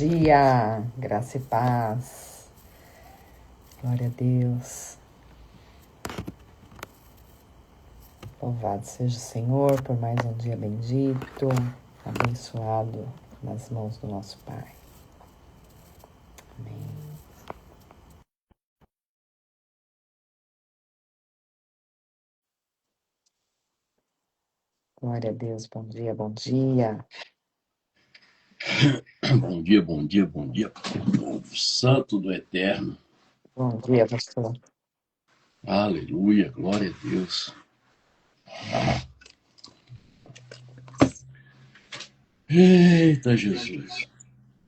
dia, graça e paz. Glória a Deus. Louvado seja o Senhor por mais um dia bendito, abençoado nas mãos do nosso Pai. Amém. Glória a Deus, bom dia, bom dia. Bom dia, bom dia, bom dia, povo santo do Eterno. Bom dia, pastor. Aleluia, glória a Deus. Eita Jesus.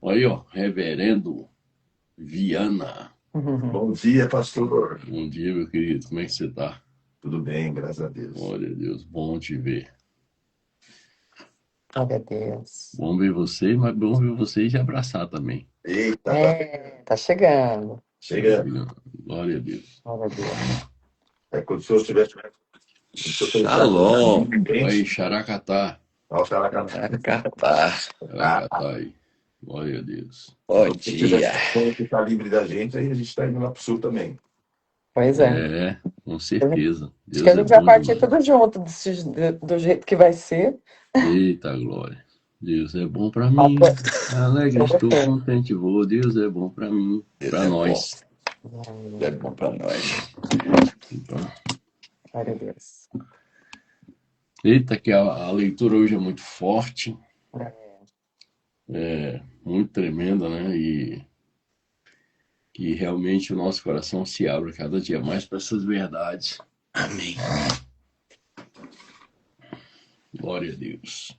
Olha aí, ó, reverendo Viana. Bom dia, pastor. Bom dia, meu querido, como é que você tá? Tudo bem, graças a Deus. Glória a Deus, bom te ver. Glória a Deus. Bom ver você, mas bom ver você e te abraçar também. Eita, Tá chegando. chega. Glória a Deus. Glória a Deus. É quando o senhor estiver. Shalom. Aí, Xaracatá. Olha o Xaracatá. Xaracatá aí. Glória a Deus. Bom dia. Quando você está livre da gente, aí a gente está indo lá para o sul também. Pois é. É, com certeza. Acho Deus que a é gente vai bom partir demais. tudo junto, do jeito que vai ser. Eita glória. Deus é bom pra mim. Alegre estou, contente vou. Deus é bom pra mim, pra nós. É bom pra nós. Então, Glória a Deus. eita, que a leitura hoje é muito forte. É muito tremenda, né? E que realmente o nosso coração se abre cada dia mais para essas verdades. Amém. Glória a Deus.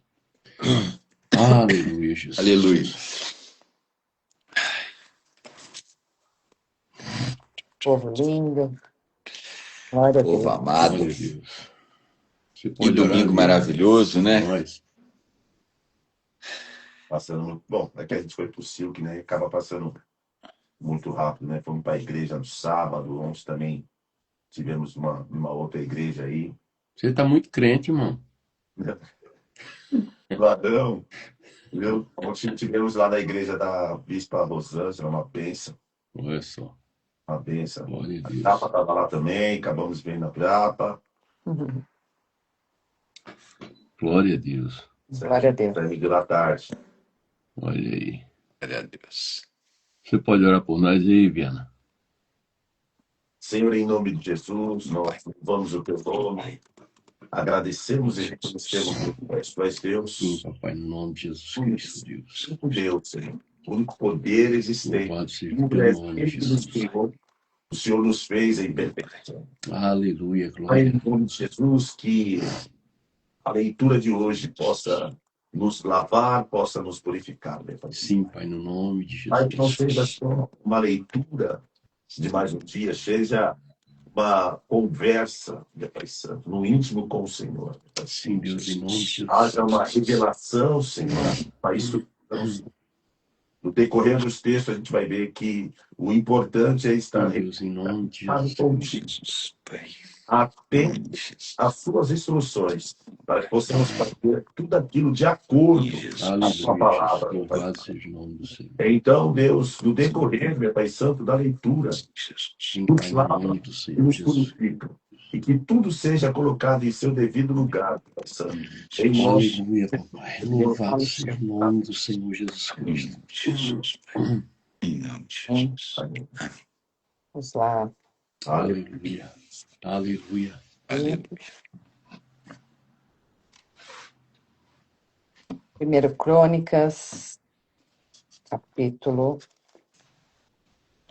Aleluia, Jesus. Aleluia. Povo lindo. Glória a Povo Deus. amado. Glória a Deus. Você E pode orar domingo aí, maravilhoso, né? nós. Passando. Bom, é que a gente foi para o Silk, né? E acaba passando muito rápido, né? Fomos para a igreja no sábado, ontem também tivemos uma outra igreja aí. Você tá muito crente, irmão. Ladrão. Ontem tivemos lá na igreja da Bispa Rosângela, uma bênção. Olha só. Uma bênção. Glória a A Deus. Prapa estava lá também, acabamos vendo a Prapa. Glória a Deus. Glória a Deus. 7h da tarde. Olha aí. Glória a Deus. Você pode orar por nós aí, Viana? Senhor, em nome de Jesus, nós louvamos o teu nome, agradecemos e reconhecemos que tu és Deus, Sim, papai, no nome de Jesus Cristo, Deus. único Deus, Senhor, o único poder existente. Louvado seja Tu o teu és nome, Deus que nos Jesus. criou, o Senhor nos fez em perfeição. Aleluia, Pai, glória. em nome de Jesus, que a leitura de hoje possa nos lavar, possa nos purificar, meu Pai. Sim, Pai, no nome de Pai, que não Jesus. seja só uma leitura de mais um dia, seja uma conversa, meu Pai Santo, no íntimo com o Senhor. Meu Pai Sim, Santo. Deus, em nome de Jesus. Haja uma revelação, Senhor, para isso. No decorrer dos textos, a gente vai ver que o importante é estar Sim, Deus, em nome de contigo, Jesus. atento às suas instruções, para que possamos fazer tudo aquilo de acordo com a sua Aleluia, Jesus. palavra. Meu Pai. Louvado seja o nome do Senhor. Então, Deus, no decorrer, meu Pai Santo, da leitura, Sim, nos Pai, no lava nome do e Senhor nos Jesus. purifica. E que tudo seja colocado em seu devido lugar, meu Pai Santo. Em nome Aleluia, papai. Louvado seja o nome do Senhor Jesus Cristo. Jesus. Em nome de Jesus. Vamos lá. Aleluia. Aleluia. Aleluia. 1 Crônicas, capítulo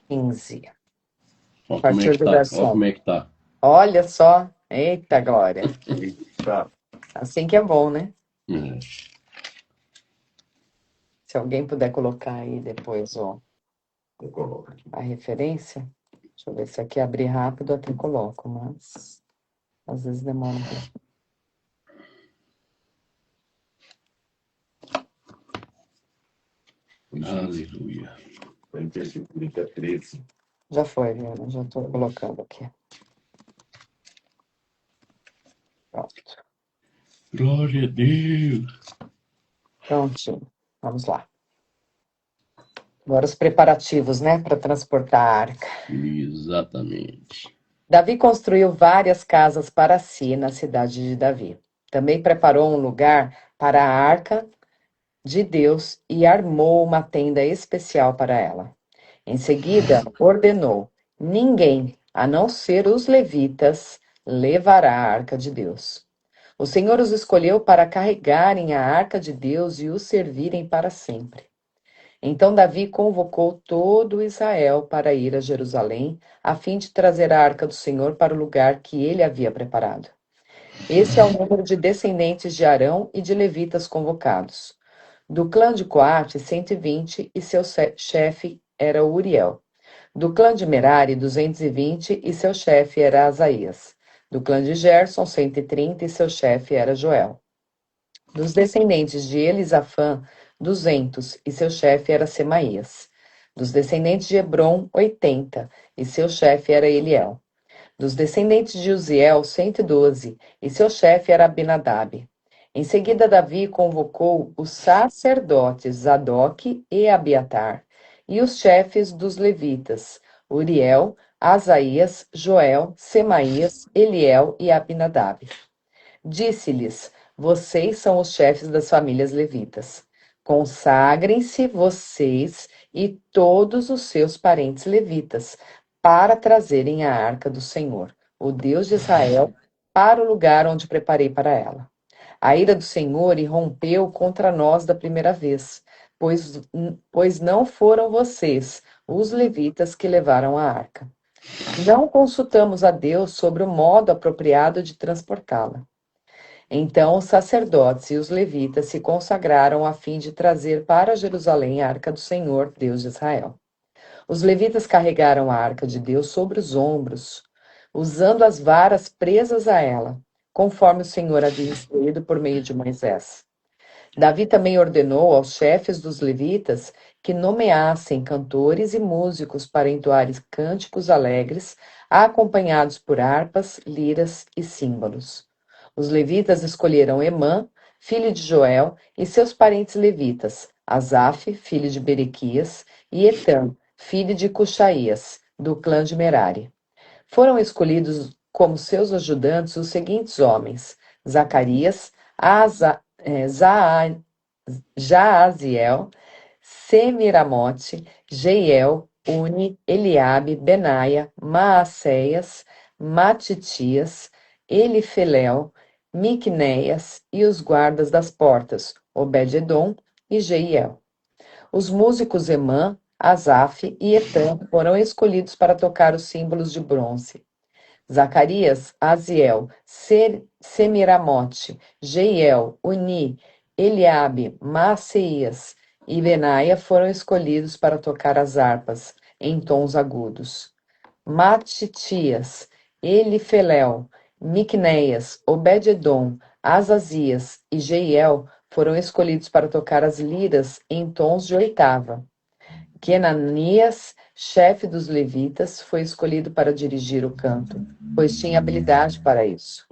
15. Ó, A como é partir que do tá? verso Ó, 1. como é que tá? Olha só. Eita, glória. Tá. Assim que é bom, né? É. Se alguém puder colocar aí depois Eu coloco aqui. a referência. Deixa eu ver se aqui abrir rápido, até coloco, mas às vezes demora um pouco. Aleluia. Vai ter 13. Já foi, Viana, já estou colocando aqui. Pronto. Glória a Deus. Prontinho. Vamos lá. Agora os preparativos, né, para transportar a arca. Exatamente. Davi construiu várias casas para si na cidade de Davi. Também preparou um lugar para a arca de Deus e armou uma tenda especial para ela. Em seguida, ordenou: ninguém, a não ser os levitas, levará a arca de Deus. O Senhor os escolheu para carregarem a arca de Deus e o servirem para sempre. Então Davi convocou todo Israel para ir a Jerusalém, a fim de trazer a arca do Senhor para o lugar que ele havia preparado. Esse é o número de descendentes de Arão e de levitas convocados. Do clã de Coate, 120, e seu chefe era Uriel. Do clã de Merari, 220, e seu chefe era Asaías. Do clã de Gerson, 130, e seu chefe era Joel. Dos descendentes de Elisafã, 200, e seu chefe era Semaías. Dos descendentes de Hebron, 80, e seu chefe era Eliel. Dos descendentes de Uziel, 112, e seu chefe era Abinadab. Em seguida, Davi convocou os sacerdotes Zadok e Abiatar, e os chefes dos levitas, Uriel, Asaías, Joel, Semaías, Eliel e Abinadab. Disse-lhes: vocês são os chefes das famílias levitas. Consagrem-se vocês e todos os seus parentes levitas para trazerem a arca do Senhor, o Deus de Israel, para o lugar onde preparei para ela. A ira do Senhor irrompeu contra nós da primeira vez, pois não foram vocês, os levitas, que levaram a arca. Não consultamos a Deus sobre o modo apropriado de transportá-la. Então os sacerdotes e os levitas se consagraram a fim de trazer para Jerusalém a arca do Senhor, Deus de Israel. Os levitas carregaram a arca de Deus sobre os ombros, usando as varas presas a ela, conforme o Senhor havia instruído por meio de Moisés. Davi também ordenou aos chefes dos levitas que nomeassem cantores e músicos para entoar cânticos alegres, acompanhados por harpas, liras e símbolos. Os levitas escolheram Emã, filho de Joel, e seus parentes levitas, Asaf, filho de Berequias, e Etam, filho de Cuxaías, do clã de Merari. Foram escolhidos como seus ajudantes os seguintes homens: Zacarias, Jaaziel, Semiramote, Jeiel, Uni, Eliabe, Benaia, Maacéias, Matitias, Elifelel, Miqunéias e os guardas das portas, Obed-edom e Jeiel. Os músicos Emã, Asaf e Etam foram escolhidos para tocar os símbolos de bronze. Zacarias, Aziel, Semiramote, Jeiel, Uni, Eliabe, Maaceias e Benaia foram escolhidos para tocar as harpas em tons agudos. Matitias, Elifelel, Miqunéias, Obed-edom, Azazias e Jeiel foram escolhidos para tocar as liras em tons de oitava. Quenanias, chefe dos levitas, foi escolhido para dirigir o canto, pois tinha habilidade para isso.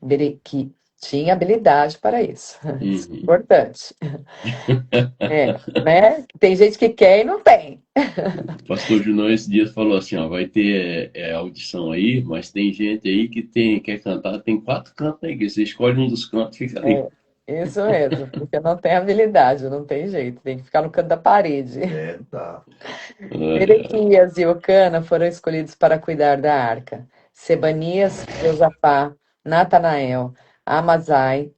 Berequi tinha habilidade para isso. Isso é importante. Né? Tem gente que quer e não tem. O pastor Junão esse dia falou assim, ó, vai ter audição aí, mas tem gente aí que quer cantar, tem 4 cantos aí, que você escolhe um dos cantos e fica ali. Isso mesmo, porque não tem habilidade, não tem jeito, tem que ficar no canto da parede. Tá. Berequias e Ocana foram escolhidos para cuidar da arca. Sebanias, Josafá, Natanael, Amazai,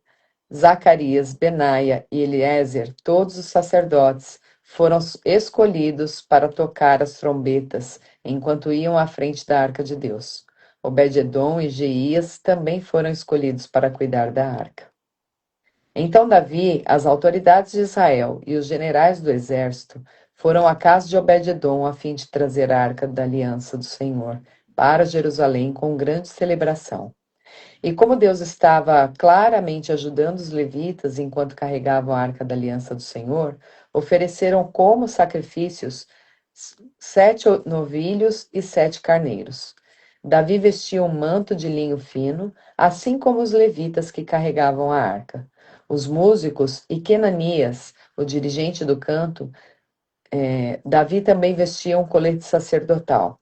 Zacarias, Benaia e Eliezer, todos os sacerdotes, foram escolhidos para tocar as trombetas enquanto iam à frente da arca de Deus. Obed-edom e Jeías também foram escolhidos para cuidar da arca. Então Davi, as autoridades de Israel e os generais do exército foram à casa de Obed-edom a fim de trazer a arca da aliança do Senhor para Jerusalém com grande celebração. E como Deus estava claramente ajudando os levitas enquanto carregavam a arca da aliança do Senhor, ofereceram como sacrifícios 7 novilhos e 7 carneiros. Davi vestia um manto de linho fino, assim como os levitas que carregavam a arca. Os músicos e Quenanias, o dirigente do canto, Davi também vestia um colete sacerdotal.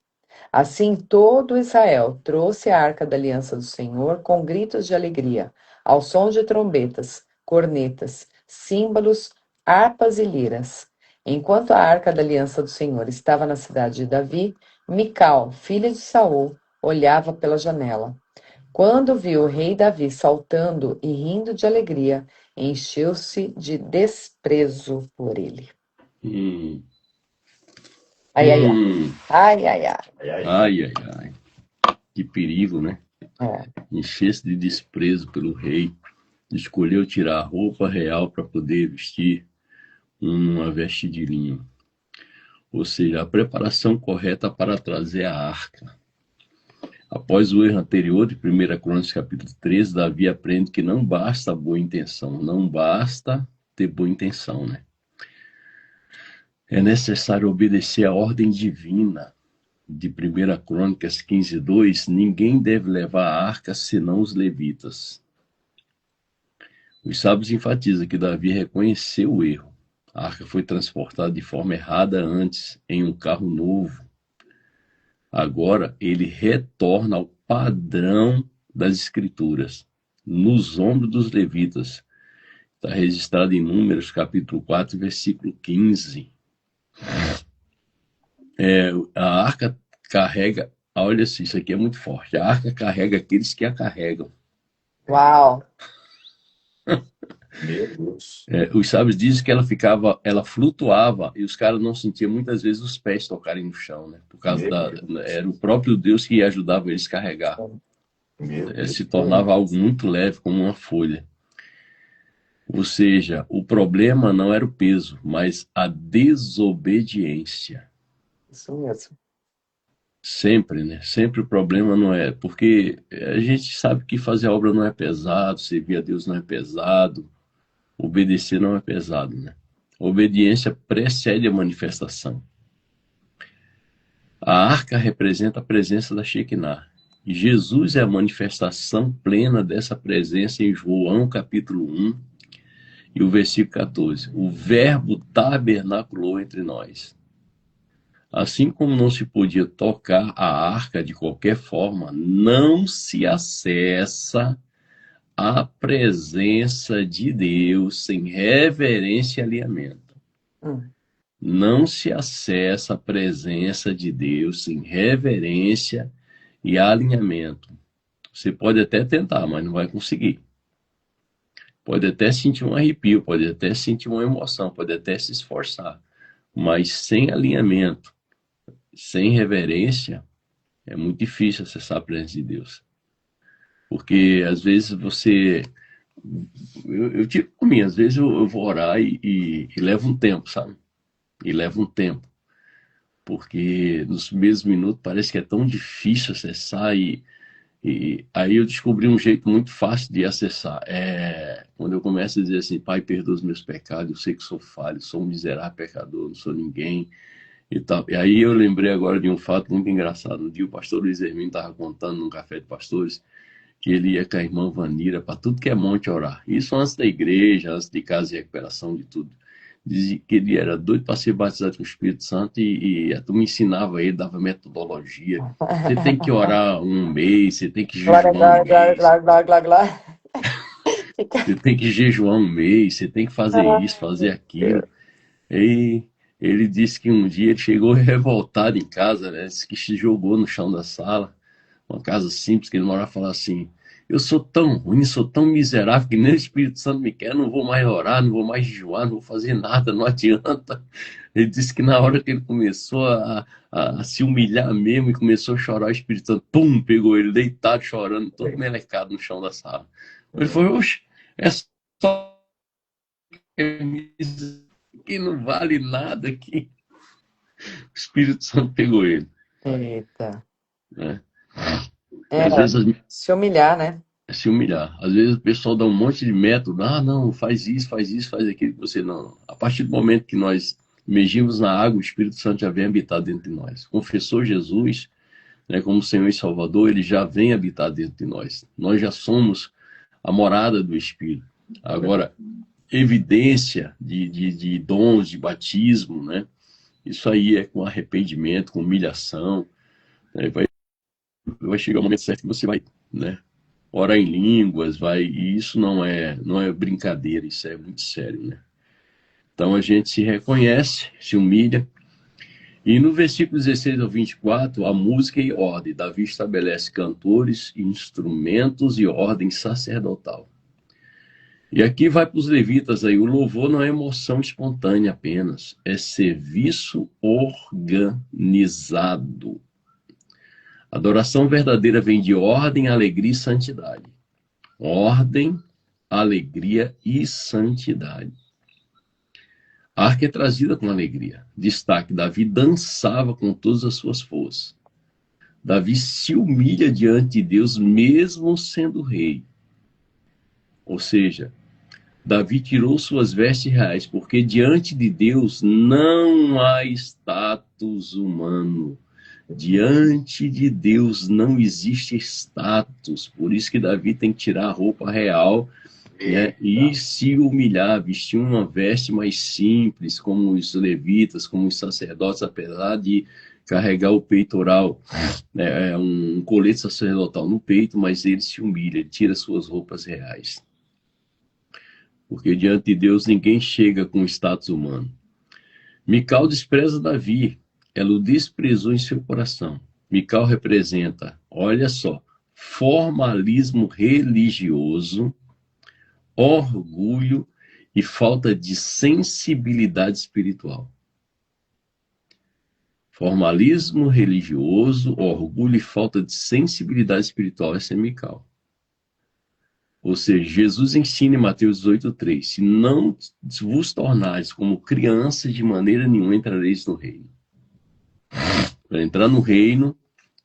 Assim, todo Israel trouxe a arca da aliança do Senhor com gritos de alegria, ao som de trombetas, cornetas, símbolos, harpas e liras. Enquanto a arca da aliança do Senhor estava na cidade de Davi, Mical, filha de Saul, olhava pela janela. Quando viu o rei Davi saltando e rindo de alegria, encheu-se de desprezo por ele. Ai, ai, ai. Ai, ai, ai. Ai, ai, ai. Que perigo, né? Encher-se de desprezo pelo rei. Escolheu tirar a roupa real para poder vestir uma veste de linho. Ou seja, a preparação correta para trazer a arca. Após o erro anterior de 1 Crônicas capítulo 13, Davi aprende que não basta boa intenção, não basta ter boa intenção, né? É necessário obedecer à ordem divina de 1 Crônicas 15:2, ninguém deve levar a arca senão os levitas. Os sábios enfatizam que Davi reconheceu o erro. A arca foi transportada de forma errada antes, em um carro novo. Agora ele retorna ao padrão das escrituras, nos ombros dos levitas. Está registrado em Números, capítulo 4, versículo 15. A arca carrega, olha isso aqui é muito forte, a arca carrega aqueles que a carregam. Uau! Meu Deus. Os sábios dizem que ela flutuava e os caras não sentiam muitas vezes os pés tocarem no chão, né? Por causa era o próprio Deus que ajudava eles a carregar. Se tornava algo muito leve, como uma folha. Ou seja, o problema não era o peso, mas a desobediência. Isso mesmo. Sempre, né? Sempre o problema não é... Porque a gente sabe que fazer a obra não é pesado, servir a Deus não é pesado, obedecer não é pesado, né? A obediência precede a manifestação. A arca representa a presença da Shekinah. E Jesus é a manifestação plena dessa presença em João capítulo 1 e o versículo 14. O verbo tabernaculou entre nós. Assim como não se podia tocar a arca de qualquer forma, não se acessa a presença de Deus sem reverência e alinhamento. Não se acessa a presença de Deus sem reverência e alinhamento. Você pode até tentar, mas não vai conseguir. Pode até sentir um arrepio, pode até sentir uma emoção, pode até se esforçar. Mas sem alinhamento, sem reverência, é muito difícil acessar a presença de Deus. Porque às vezes você... Eu tiro por mim, às vezes eu vou orar e leva um tempo, sabe? E leva um tempo. Porque nos primeiros minutos parece que é tão difícil acessar e aí eu descobri um jeito muito fácil de acessar. Quando eu começo a dizer assim, Pai, perdoa os meus pecados, eu sei que sou falho, sou um miserável pecador, não sou ninguém. E tal. E aí eu lembrei agora de um fato muito engraçado. Um dia o pastor Luiz Hermínio estava contando num café de pastores que ele ia com a irmã Vanira para tudo que é monte orar. Isso antes da igreja, antes de casa de recuperação, de tudo. Dizia que ele era doido para ser batizado com o Espírito Santo e a turma ensinava ele, dava metodologia. Você tem que orar um mês, você tem que jejuar um mês. Você tem que jejuar um mês, você tem que fazer isso, fazer aquilo. E ele disse que um dia ele chegou revoltado em casa, né? Disse que se jogou no chão da sala, uma casa simples que ele morava, falou assim: eu sou tão ruim, sou tão miserável que nem o Espírito Santo me quer, não vou mais orar, não vou mais jejuar, não vou fazer nada, não adianta. Ele disse que na hora que ele começou a se humilhar mesmo e começou a chorar, o Espírito Santo, pum, pegou ele deitado, chorando, todo melecado no chão da sala. Ele falou: oxe, é só que não vale nada aqui. O Espírito Santo pegou ele. Eita. Às vezes, se humilhar, né? Se humilhar. Às vezes o pessoal dá um monte de método. Não, faz isso, faz aquilo. Você não. A partir do momento que nós emergimos na água, o Espírito Santo já vem habitar dentro de nós. Confessou Jesus, né, como Senhor e Salvador, ele já vem habitar dentro de nós. Nós já somos a morada do Espírito. Agora, evidência de dons, de batismo, né? Isso aí é com arrependimento, com humilhação, né? Vai chegar o momento certo que você vai, né, orar em línguas, e isso não é brincadeira, isso é muito sério, né? Então a gente se reconhece, se humilha. E no versículo 16 ao 24, a música e ordem. Davi estabelece cantores, instrumentos e ordem sacerdotal. E aqui vai para os levitas aí, o louvor não é emoção espontânea apenas, é serviço organizado. A adoração verdadeira vem de ordem, alegria e santidade. Ordem, alegria e santidade. A arca é trazida com alegria. Destaque, Davi dançava com todas as suas forças. Davi se humilha diante de Deus mesmo sendo rei. Ou seja, Davi tirou suas vestes reais, porque diante de Deus não há status humano. Diante de Deus não existe status. Por isso que Davi tem que tirar a roupa real, né, e se humilhar, vestir uma veste mais simples, como os levitas, como os sacerdotes, apesar de carregar o peitoral, né, um colete sacerdotal no peito, mas ele se humilha, ele tira suas roupas reais. Porque diante de Deus ninguém chega com status humano. Mical despreza Davi, ela o desprezou em seu coração. Mical representa, olha só, formalismo religioso, orgulho e falta de sensibilidade espiritual. Formalismo religioso, orgulho e falta de sensibilidade espiritual, essa é Mical. Ou seja, Jesus ensina em Mateus 18:3, se não vos tornares como crianças, de maneira nenhuma entrareis no reino. Para entrar no reino,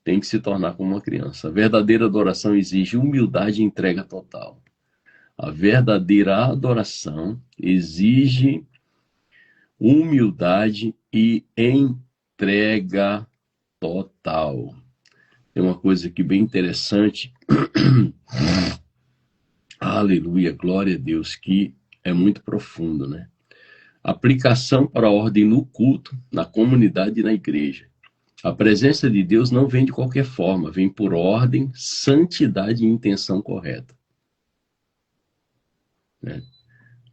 tem que se tornar como uma criança. A verdadeira adoração exige humildade e entrega total. A verdadeira adoração exige humildade e entrega total. Tem uma coisa aqui bem interessante. Aleluia, glória a Deus, que é muito profundo, né? Aplicação para a ordem no culto, na comunidade e na igreja. A presença de Deus não vem de qualquer forma, vem por ordem, santidade e intenção correta. Né?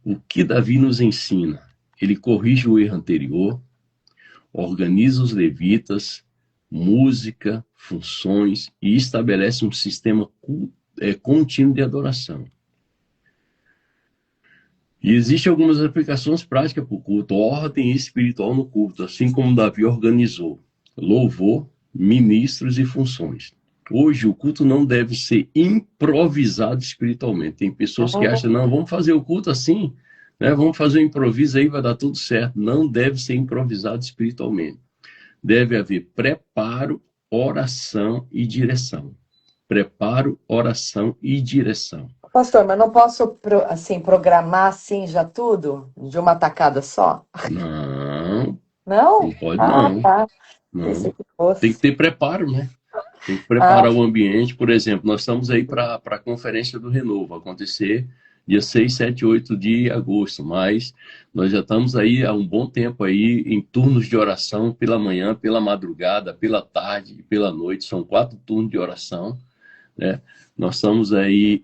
O que Davi nos ensina? Ele corrige o erro anterior, organiza os levitas, música, funções e estabelece um sistema contínuo de adoração. E existem algumas aplicações práticas para o culto, ordem espiritual no culto, assim como Davi organizou louvor, ministros e funções. Hoje o culto não deve ser improvisado espiritualmente. Tem pessoas que acham, não, vamos fazer o culto assim, né? Vamos fazer um improviso aí, vai dar tudo certo. Não deve ser improvisado espiritualmente. Deve haver preparo, oração e direção. Preparo, oração e direção. Pastor, mas não posso assim, programar assim já tudo de uma tacada só? Não, Não? não pode não. Tá. Não. Tem que ter preparo, né? Tem que preparar o ambiente. Por exemplo, nós estamos aí para a Conferência do Renovo, vai acontecer dia 6, 7, 8 de agosto, mas nós já estamos aí há um bom tempo aí em turnos de oração pela manhã, pela madrugada, pela tarde e pela noite. São 4 turnos de oração, né? Nós estamos aí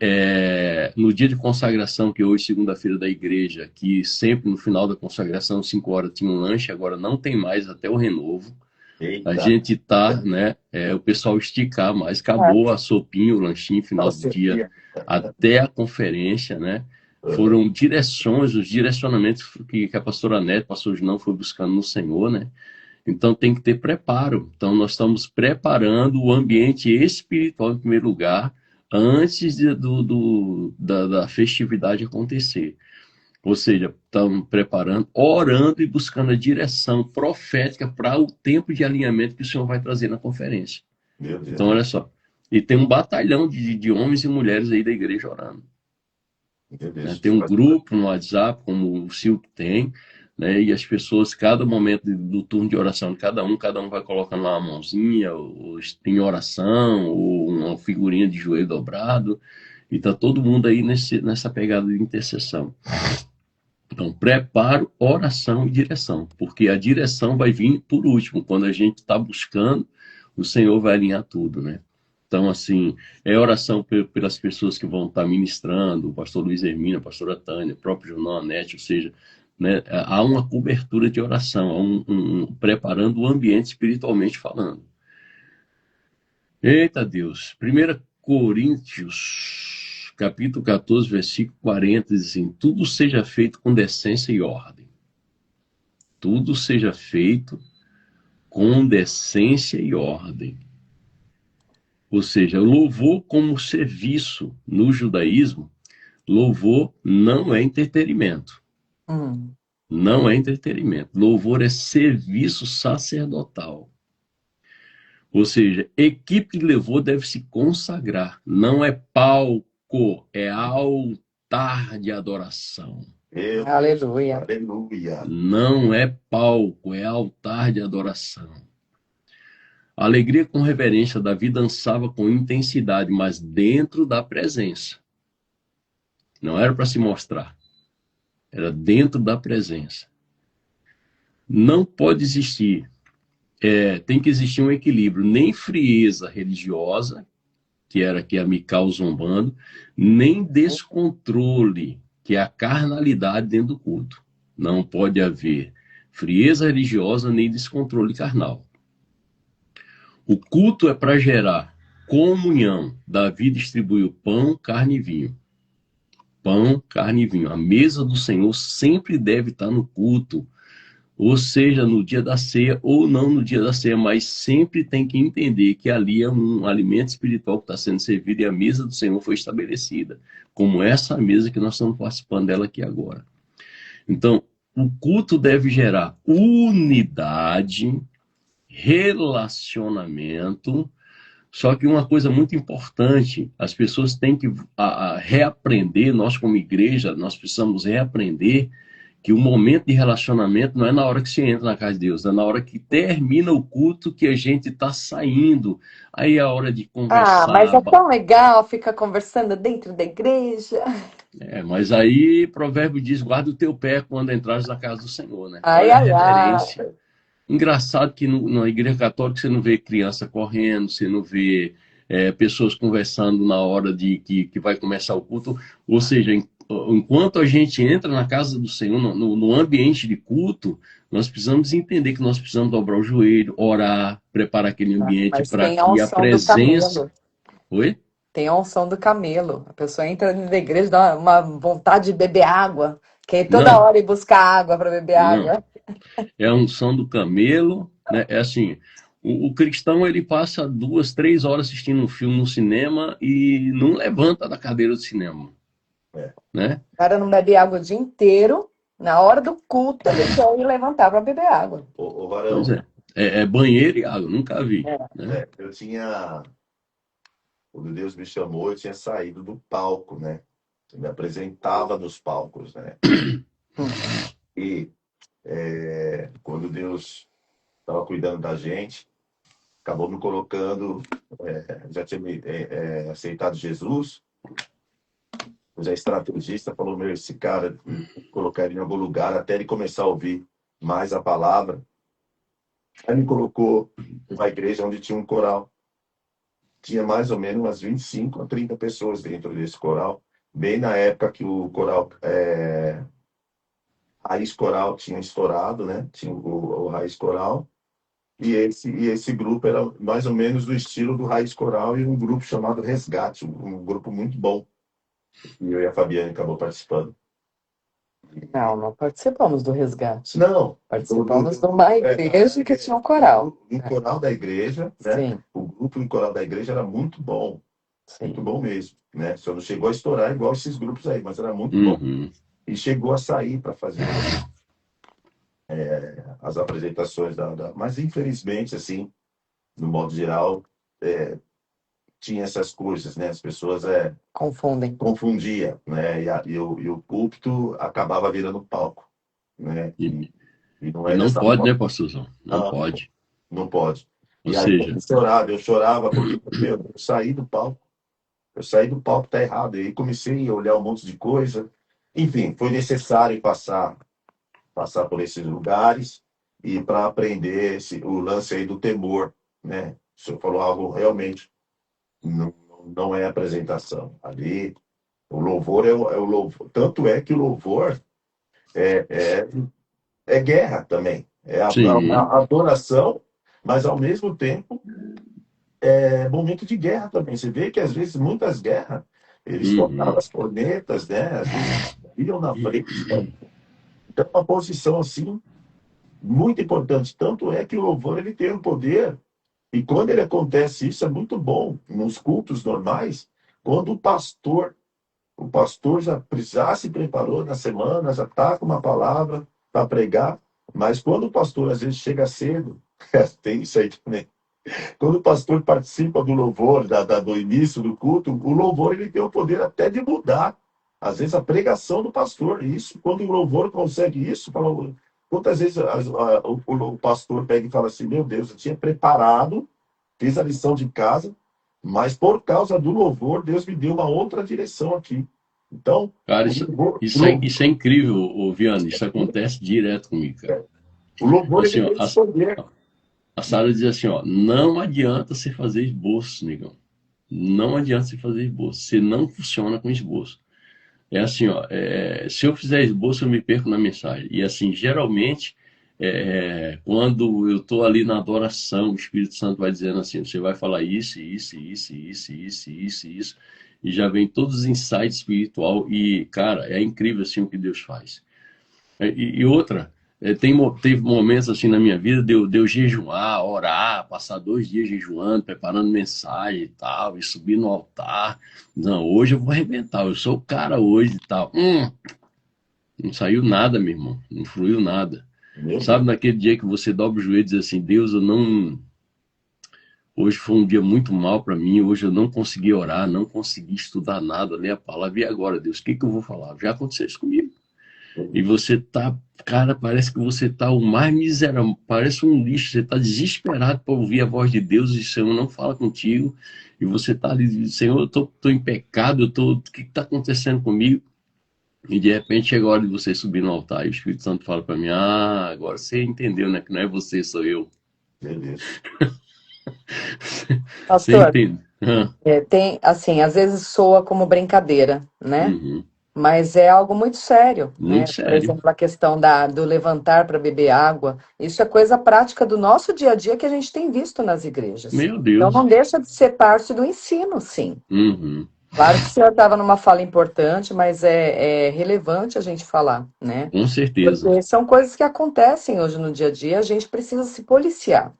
no dia de consagração, que hoje, segunda-feira da igreja, que sempre no final da consagração, 5 horas, tinha um lanche, agora não tem mais até o Renovo. Eita. A gente tá, né, o pessoal esticar, mas acabou a sopinha, o lanchinho, final do dia, até a conferência, né? Foram direções, os direcionamentos que a pastora Nete, o pastor Junão foi buscando no Senhor, né? Então tem que ter preparo. Então nós estamos preparando o ambiente espiritual em primeiro lugar, antes da festividade acontecer. Ou seja, estamos preparando, orando e buscando a direção profética para o tempo de alinhamento que o Senhor vai trazer na conferência. Então, olha só. E tem um batalhão de homens e mulheres aí da igreja orando. Tem um grupo no WhatsApp, como o Silvio tem, né? E as pessoas, cada momento do turno de oração de cada um vai colocando lá uma mãozinha, ou em oração, ou uma figurinha de joelho dobrado. E está todo mundo aí nessa pegada de intercessão. Então, preparo, oração e direção, porque a direção vai vir por último, quando a gente está buscando, o Senhor vai alinhar tudo, né? Então, assim, é oração pelas pessoas que vão estar ministrando, o pastor Luiz Hermínio, a pastora Tânia, o próprio Jornal Anete, ou seja, né, há uma cobertura de oração, há preparando o ambiente espiritualmente falando. Eita Deus, 1 Coríntios, capítulo 14, versículo 40, diz assim, tudo seja feito com decência e ordem. Tudo seja feito com decência e ordem. Ou seja, louvor como serviço no judaísmo, louvor não é entretenimento. Não é entretenimento. Louvor é serviço sacerdotal. Ou seja, equipe de louvor deve se consagrar. Não é palco, é altar de adoração. Aleluia. Aleluia. Não é palco, é altar de adoração. A alegria com reverência, Davi dançava com intensidade, mas dentro da presença. Não era para se mostrar. Era dentro da presença. Não pode existir. Tem que existir um equilíbrio. Nem frieza religiosa, que era que a Mical zombando, nem descontrole, que é a carnalidade dentro do culto. Não pode haver frieza religiosa nem descontrole carnal. O culto é para gerar comunhão. Davi distribuiu pão, carne e vinho. Pão, carne e vinho. A mesa do Senhor sempre deve estar no culto. Ou seja, no dia da ceia ou não no dia da ceia, mas sempre tem que entender que ali é um alimento espiritual que está sendo servido e a mesa do Senhor foi estabelecida, como essa mesa que nós estamos participando dela aqui agora. Então, o culto deve gerar unidade, relacionamento, só que uma coisa muito importante, as pessoas têm que reaprender, nós como igreja, nós precisamos reaprender que o momento de relacionamento não é na hora que você entra na casa de Deus, é na hora que termina o culto que a gente está saindo. Aí é a hora de conversar. Mas é tão legal ficar conversando dentro da igreja. Mas aí provérbio diz, guarda o teu pé quando entrares na casa do Senhor, né? Ai, Olha a ai, reverência. ai. Engraçado que na igreja católica você não vê criança correndo, você não vê pessoas conversando na hora que vai começar o culto. Ou seja, enquanto a gente entra na casa do Senhor, no ambiente de culto, nós precisamos entender que nós precisamos dobrar o joelho, orar, preparar aquele ambiente para que a presença... Oi? Tem a unção do camelo. A pessoa entra na igreja, dá uma vontade de beber água. Quer ir toda hora ir buscar água para beber água. É a unção do camelo, né? É assim, o cristão ele passa 2, 3 horas assistindo um filme no cinema e não levanta da cadeira do cinema. Né? O cara não bebe água o dia inteiro, na hora do culto ele quer ir levantar para beber água. Ô, Varão. Pois é banheiro e água, nunca vi. Né? Eu tinha... Quando Deus me chamou, eu tinha saído do palco, né? Eu me apresentava nos palcos, né? E quando Deus estava cuidando da gente, acabou me colocando, já tinha aceitado Jesus, eu já estrategista, falou, esse cara, colocar ele em algum lugar até ele começar a ouvir mais a palavra. Aí me colocou numa igreja onde tinha um coral. Tinha mais ou menos umas 25 a 30 pessoas dentro desse coral, bem na época que o coral, Raiz Coral tinha estourado, né? Tinha o Raiz Coral, e esse grupo era mais ou menos do estilo do Raiz Coral e um grupo chamado Resgate, um grupo muito bom. E eu e a Fabiane acabou participando. Não participamos do Resgate. Não. Participamos de uma igreja que tinha um coral. Um coral da igreja, né? Sim. O grupo no coral da igreja era muito bom. Sim. Muito bom mesmo, né? Só não chegou a estourar igual esses grupos aí, mas era muito bom. E chegou a sair para fazer as apresentações Mas, infelizmente, assim, no modo geral, tinha essas coisas, né? As pessoas confundia, né? E o púlpito acabava virando palco, né? E não pode, né, pastorzão? Não pode. Não pode. Ou e seja... aí eu chorava porque eu saí do palco. Eu saí do palco, tá errado. E aí comecei a olhar um monte de coisa enfim, foi necessário passar por esses lugares e para aprender o lance aí do temor, né? O senhor falou algo realmente, não, não é apresentação. Ali, o louvor é o louvor. Tanto é que o louvor é, é guerra também. É Sim. a adoração, mas ao mesmo tempo é momento de guerra também. Você vê que às vezes muitas guerras, eles tocavam Uhum. as cornetas, né? Às vezes iam na frente. Então, uma posição assim muito importante. Tanto é que o louvor ele tem um poder, e quando ele acontece, isso é muito bom nos cultos normais, quando o pastor já se preparou na semana, já está com uma palavra para pregar, mas quando o pastor às vezes chega cedo, tem isso aí também. Quando o pastor participa do louvor, do início do culto, o louvor ele tem o poder até de mudar, às vezes, a pregação do pastor. E isso, quando o louvor consegue isso, fala, quantas vezes o pastor pega e fala assim: meu Deus, eu tinha preparado, fiz a lição de casa, mas por causa do louvor, Deus me deu uma outra direção aqui. Então, Cara, o isso, louvor, o isso, é, louvor, isso é incrível, ô, Viana. Isso acontece direto comigo, cara. o louvor ele Assim, ó, tem esse poder. a Sara diz assim, ó, não adianta você fazer esboço, negão. Não adianta você fazer esboço. Você não funciona com esboço. É assim, ó, se eu fizer esboço, eu me perco na mensagem. E assim, geralmente, quando eu estou ali na adoração, o Espírito Santo vai dizendo assim, você vai falar isso, isso, isso, isso, isso, isso, isso, e já vem todos os insights espiritual e, cara, é incrível assim o que Deus faz. E outra, teve momentos assim na minha vida de eu jejuar, orar, passar 2 dias jejuando, preparando mensagem e tal, e subir no altar. Não, hoje eu vou arrebentar, eu sou o cara hoje e tal. Não saiu nada, meu irmão, não fluiu nada. Meu Sabe, Deus, naquele dia que você dobra o joelho e diz assim, Deus, eu não. Hoje foi um dia muito mal para mim, hoje eu não consegui orar, não consegui estudar nada, ler a palavra. E agora, Deus, o que eu vou falar? Já aconteceu isso comigo. E você tá, cara, parece que você tá o mais miserável, parece um lixo, você tá desesperado para ouvir a voz de Deus e o Senhor não fala contigo, e você tá ali, Senhor, eu tô em pecado, o que tá acontecendo comigo? E de repente chega a hora de você subir no altar e o Espírito Santo fala para mim, agora você entendeu, né, que não é você, sou eu. meu Deus. Você Pastor, entende? tem, assim, às vezes soa como brincadeira, né? Uhum. Mas é algo muito sério, Muito né? Por sério. exemplo, a questão do levantar para beber água, isso é coisa prática do nosso dia a dia que a gente tem visto nas igrejas. Meu Então, não Deus. deixa de ser parte do ensino, sim. Uhum. Claro que o senhor estava numa fala importante, mas é relevante a gente falar, né? Com certeza. Porque são coisas que acontecem hoje no dia a dia, a gente precisa se policiar,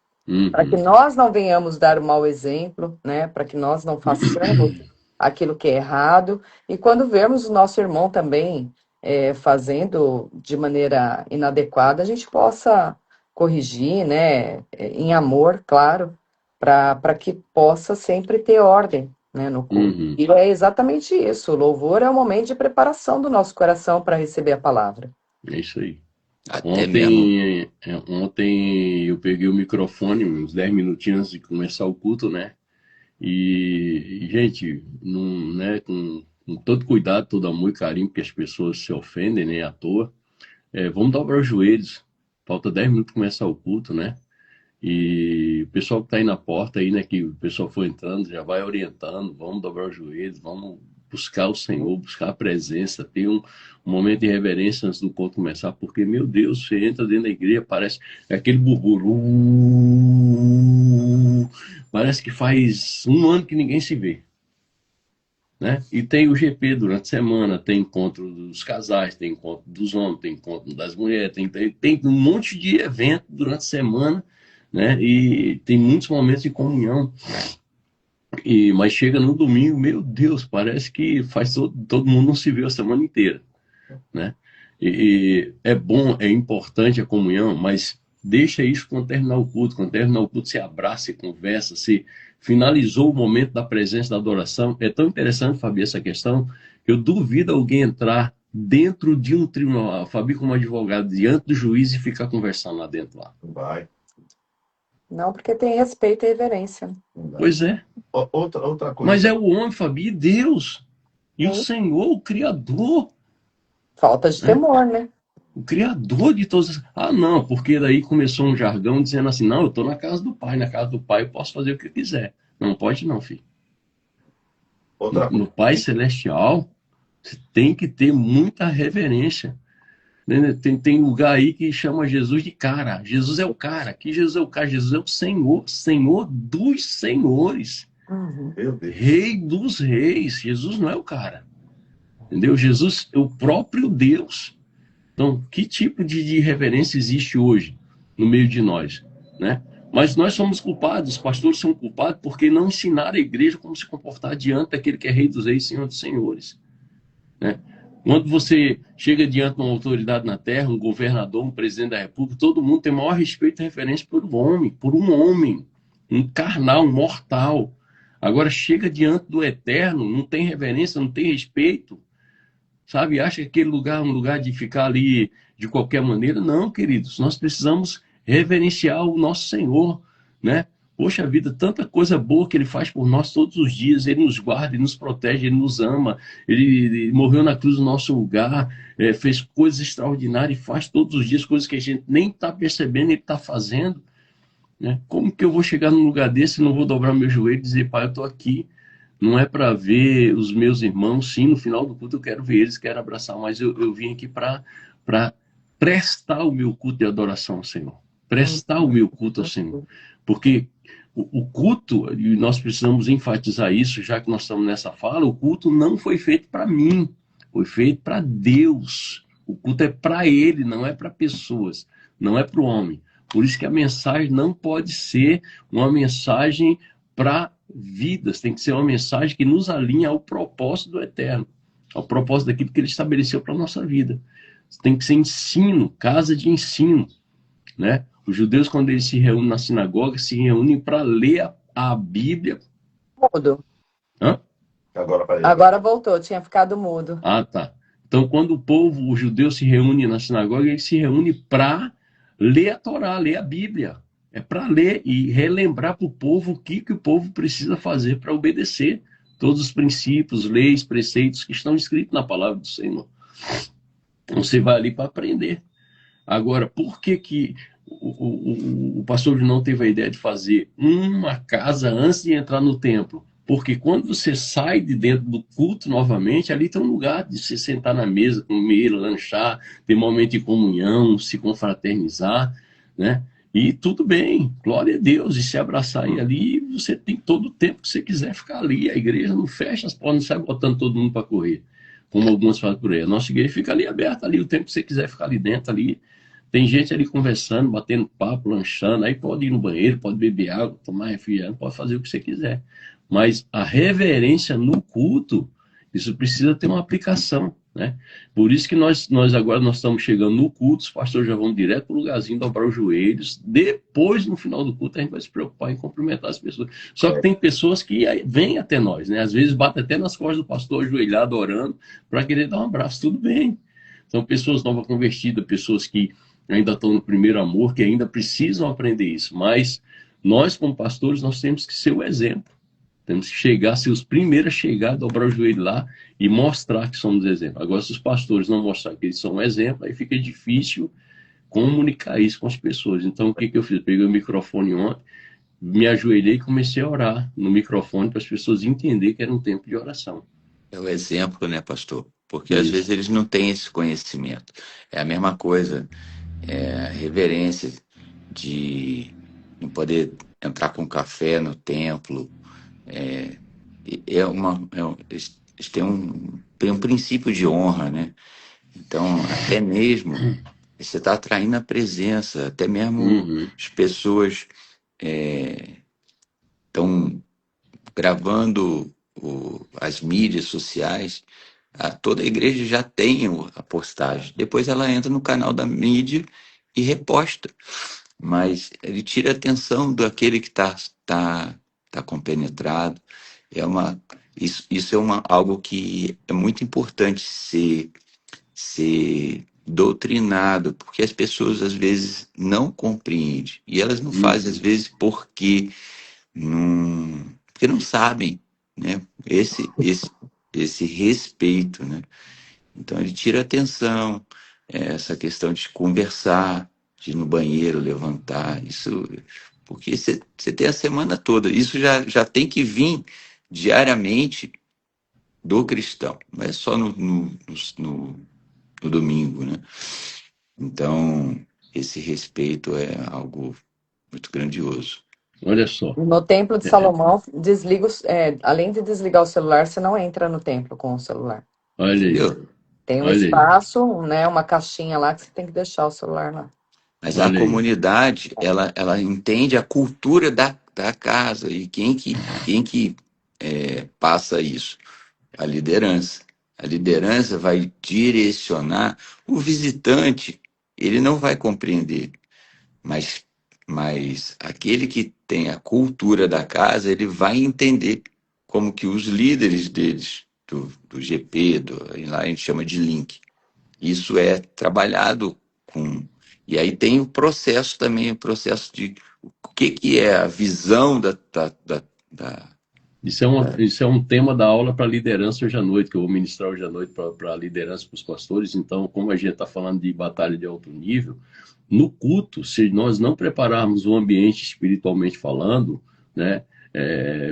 para que Uhum. nós não venhamos dar o mau exemplo, né? Para que nós não façamos aquilo que é errado. E quando vermos o nosso irmão também fazendo de maneira inadequada, a gente possa corrigir, né? Em amor, claro, para que possa sempre ter ordem, né, no culto. Uhum. E é exatamente isso. O louvor é o momento de preparação do nosso coração para receber a palavra. É isso aí. Até mesmo. Ontem eu peguei o microfone uns 10 minutinhos antes de começar o culto, né? Gente, não, né, com todo cuidado, todo amor e carinho, porque as pessoas se ofendem, né, à toa. Vamos dobrar os joelhos. Falta 10 minutos para começar o culto, né? E o pessoal que está aí na porta, aí, né, que o pessoal for entrando, já vai orientando, vamos dobrar os joelhos, vamos buscar o Senhor, buscar a presença, ter um momento de reverência antes do culto começar, porque, meu Deus, você entra dentro da igreja, parece aquele burburinho, parece que faz um ano que ninguém se vê, né? E tem o GP durante a semana, tem encontro dos casais, tem encontro dos homens, tem encontro das mulheres, tem um monte de evento durante a semana, né? E tem muitos momentos de comunhão. Mas chega no domingo, meu Deus, parece que faz todo mundo não se viu a semana inteira, né? E é bom, é importante a comunhão, mas deixa isso quando terminar o culto. Quando terminar o culto, se abraça, se conversa, se finalizou o momento da presença da adoração. É tão interessante, Fabi, essa questão, que eu duvido alguém entrar dentro de um tribunal, a Fabi como advogado, diante do juiz e ficar conversando lá dentro. Lá. Vai. Não, porque tem respeito e reverência. Pois é. Outra Mas coisa. é o homem, Fabi, Deus. E o Sim. Senhor, o Criador. Falta de né? temor, né? O Criador de todas as... Ah, não, porque daí começou um jargão dizendo assim, não, eu estou na casa do Pai eu posso fazer o que eu quiser. Não pode não, filho. Outra No coisa. Pai Celestial, você tem que ter muita reverência. Né? Tem lugar aí que chama Jesus de cara. Jesus é o cara. Que Jesus é o cara? Jesus é o Senhor. Senhor dos senhores. Uhum. Meu Deus. Rei dos reis. Jesus não é o cara. Entendeu? Jesus é o próprio Deus. Então, que tipo de reverência existe hoje no meio de nós, né? Mas nós somos culpados, os pastores são culpados porque não ensinaram a igreja como se comportar diante daquele que é Rei dos Reis, Senhor dos Senhores, né? Quando você chega diante de uma autoridade na terra, um governador, um presidente da república, todo mundo tem maior respeito e referência por um homem, um carnal, um mortal. Agora chega diante do eterno, não tem reverência, não tem respeito, sabe? Acha que aquele lugar é um lugar de ficar ali de qualquer maneira? Não, queridos, nós precisamos reverenciar o nosso Senhor, né? Poxa vida, tanta coisa boa que Ele faz por nós todos os dias. Ele nos guarda, Ele nos protege, Ele nos ama. Ele morreu na cruz no nosso lugar, fez coisas extraordinárias e faz todos os dias coisas que a gente nem está percebendo, Ele está fazendo, né? Como que eu vou chegar num lugar desse e não vou dobrar meu joelho e dizer, Pai, eu estou aqui? Não é para ver os meus irmãos, sim, no final do culto eu quero ver eles, quero abraçar, mas eu vim aqui para prestar o meu culto de adoração ao Senhor. Prestar o meu culto ao Senhor. Porque o culto, e nós precisamos enfatizar isso, já que nós estamos nessa fala, o culto não foi feito para mim, foi feito para Deus. O culto é para Ele, não é para pessoas, não é para o homem. Por isso que a mensagem não pode ser uma mensagem para vidas, tem que ser uma mensagem que nos alinha ao propósito do Eterno, ao propósito daquilo que Ele estabeleceu para a nossa vida. Tem que ser ensino, casa de ensino, né? Os judeus, quando eles se reúnem na sinagoga, se reúnem para ler a Bíblia. Mudo. Hã? Agora voltou, tinha ficado mudo. Ah, tá. Então, quando o judeu se reúne na sinagoga, ele se reúne para ler a Torá, ler a Bíblia. É para ler e relembrar para o povo o que o povo precisa fazer para obedecer todos os princípios, leis, preceitos que estão escritos na palavra do Senhor. Então, você vai ali para aprender. Agora, por que o pastor não teve a ideia de fazer uma casa antes de entrar no templo? Porque quando você sai de dentro do culto novamente, ali tem um lugar de se sentar na mesa, comer, lanchar, ter momento de comunhão, se confraternizar, né? E tudo bem, glória a Deus, e se abraçar e ali, você tem todo o tempo que você quiser ficar ali. A igreja não fecha as portas, não sai botando todo mundo para correr, como alguns fazem por aí. A nossa igreja fica ali aberta, ali o tempo que você quiser ficar ali dentro, ali. Tem gente ali conversando, batendo papo, lanchando, aí pode ir no banheiro, pode beber água, tomar refrigerante, pode fazer o que você quiser. Mas a reverência no culto, isso precisa ter uma aplicação, né? Por isso que nós agora estamos chegando no culto, os pastores já vão direto para o lugarzinho, dobrar os joelhos, depois, no final do culto, a gente vai se preocupar em cumprimentar as pessoas. Só que tem pessoas que vêm até nós, né? Às vezes bate até nas costas do pastor, ajoelhado, orando, para querer dar um abraço, tudo bem. São pessoas novas convertidas, pessoas que ainda estão no primeiro amor, que ainda precisam aprender isso. Mas nós, como pastores, nós temos que ser o exemplo. Temos que ser os primeiros a chegar, dobrar o joelho lá e mostrar que somos exemplo. Agora, se os pastores não mostrarem que eles são um exemplo, aí fica difícil comunicar isso com as pessoas. Então, o que eu fiz? Eu peguei o microfone ontem, me ajoelhei e comecei a orar no microfone para as pessoas entenderem que era um tempo de oração. É o exemplo, né, pastor? Porque às vezes eles não têm esse conhecimento. É a mesma coisa, a reverência de não poder entrar com café no templo. Eles têm um princípio de honra, né? Então, até mesmo você está atraindo a presença, até mesmo as pessoas estão gravando as mídias sociais. Toda a igreja já tem a postagem. Depois ela entra no canal da mídia e reposta. Mas ele tira a atenção daquele que tá compenetrado. Isso é algo que é muito importante ser doutrinado, porque as pessoas às vezes não compreendem. E elas não fazem, às vezes, porque não sabem, né? Esse respeito, né? Então ele tira a atenção, essa questão de conversar, de ir no banheiro, levantar, isso, porque você tem a semana toda, isso já tem que vir diariamente do cristão, não é só no domingo, né? Então, esse respeito é algo muito grandioso. Olha só. No Templo de Salomão, além de desligar o celular, você não entra no templo com o celular. Olha aí. Entendeu? Tem um Olha aí. espaço, né, uma caixinha lá que você tem que deixar o celular lá. Mas Olha a aí. comunidade, ela entende a cultura da casa e quem que passa isso? A liderança. A liderança vai direcionar. O visitante, ele não vai compreender, mas aquele que tem a cultura da casa, ele vai entender como que os líderes deles, do GP, lá a gente chama de link, isso é trabalhado com... E aí tem o processo também, o processo de o que é a visão da... Isso é um tema da aula para liderança hoje à noite, que eu vou ministrar hoje à noite para liderança, para os pastores. Então, como a gente está falando de batalha de alto nível, no culto, se nós não prepararmos o ambiente espiritualmente falando, né,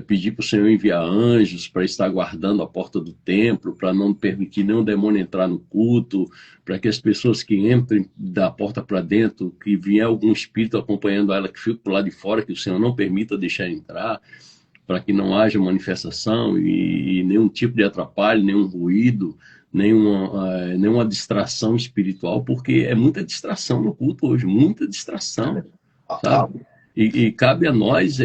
pedir para o Senhor enviar anjos para estar guardando a porta do templo, para não permitir nenhum demônio entrar no culto, para que as pessoas que entrem da porta para dentro, que vier algum espírito acompanhando ela, que fique para o lado de fora, que o Senhor não permita deixar entrar, para que não haja manifestação e nenhum tipo de atrapalho, nenhum ruído, nenhuma distração espiritual, porque é muita distração no culto hoje, muita distração, sabe? E cabe a nós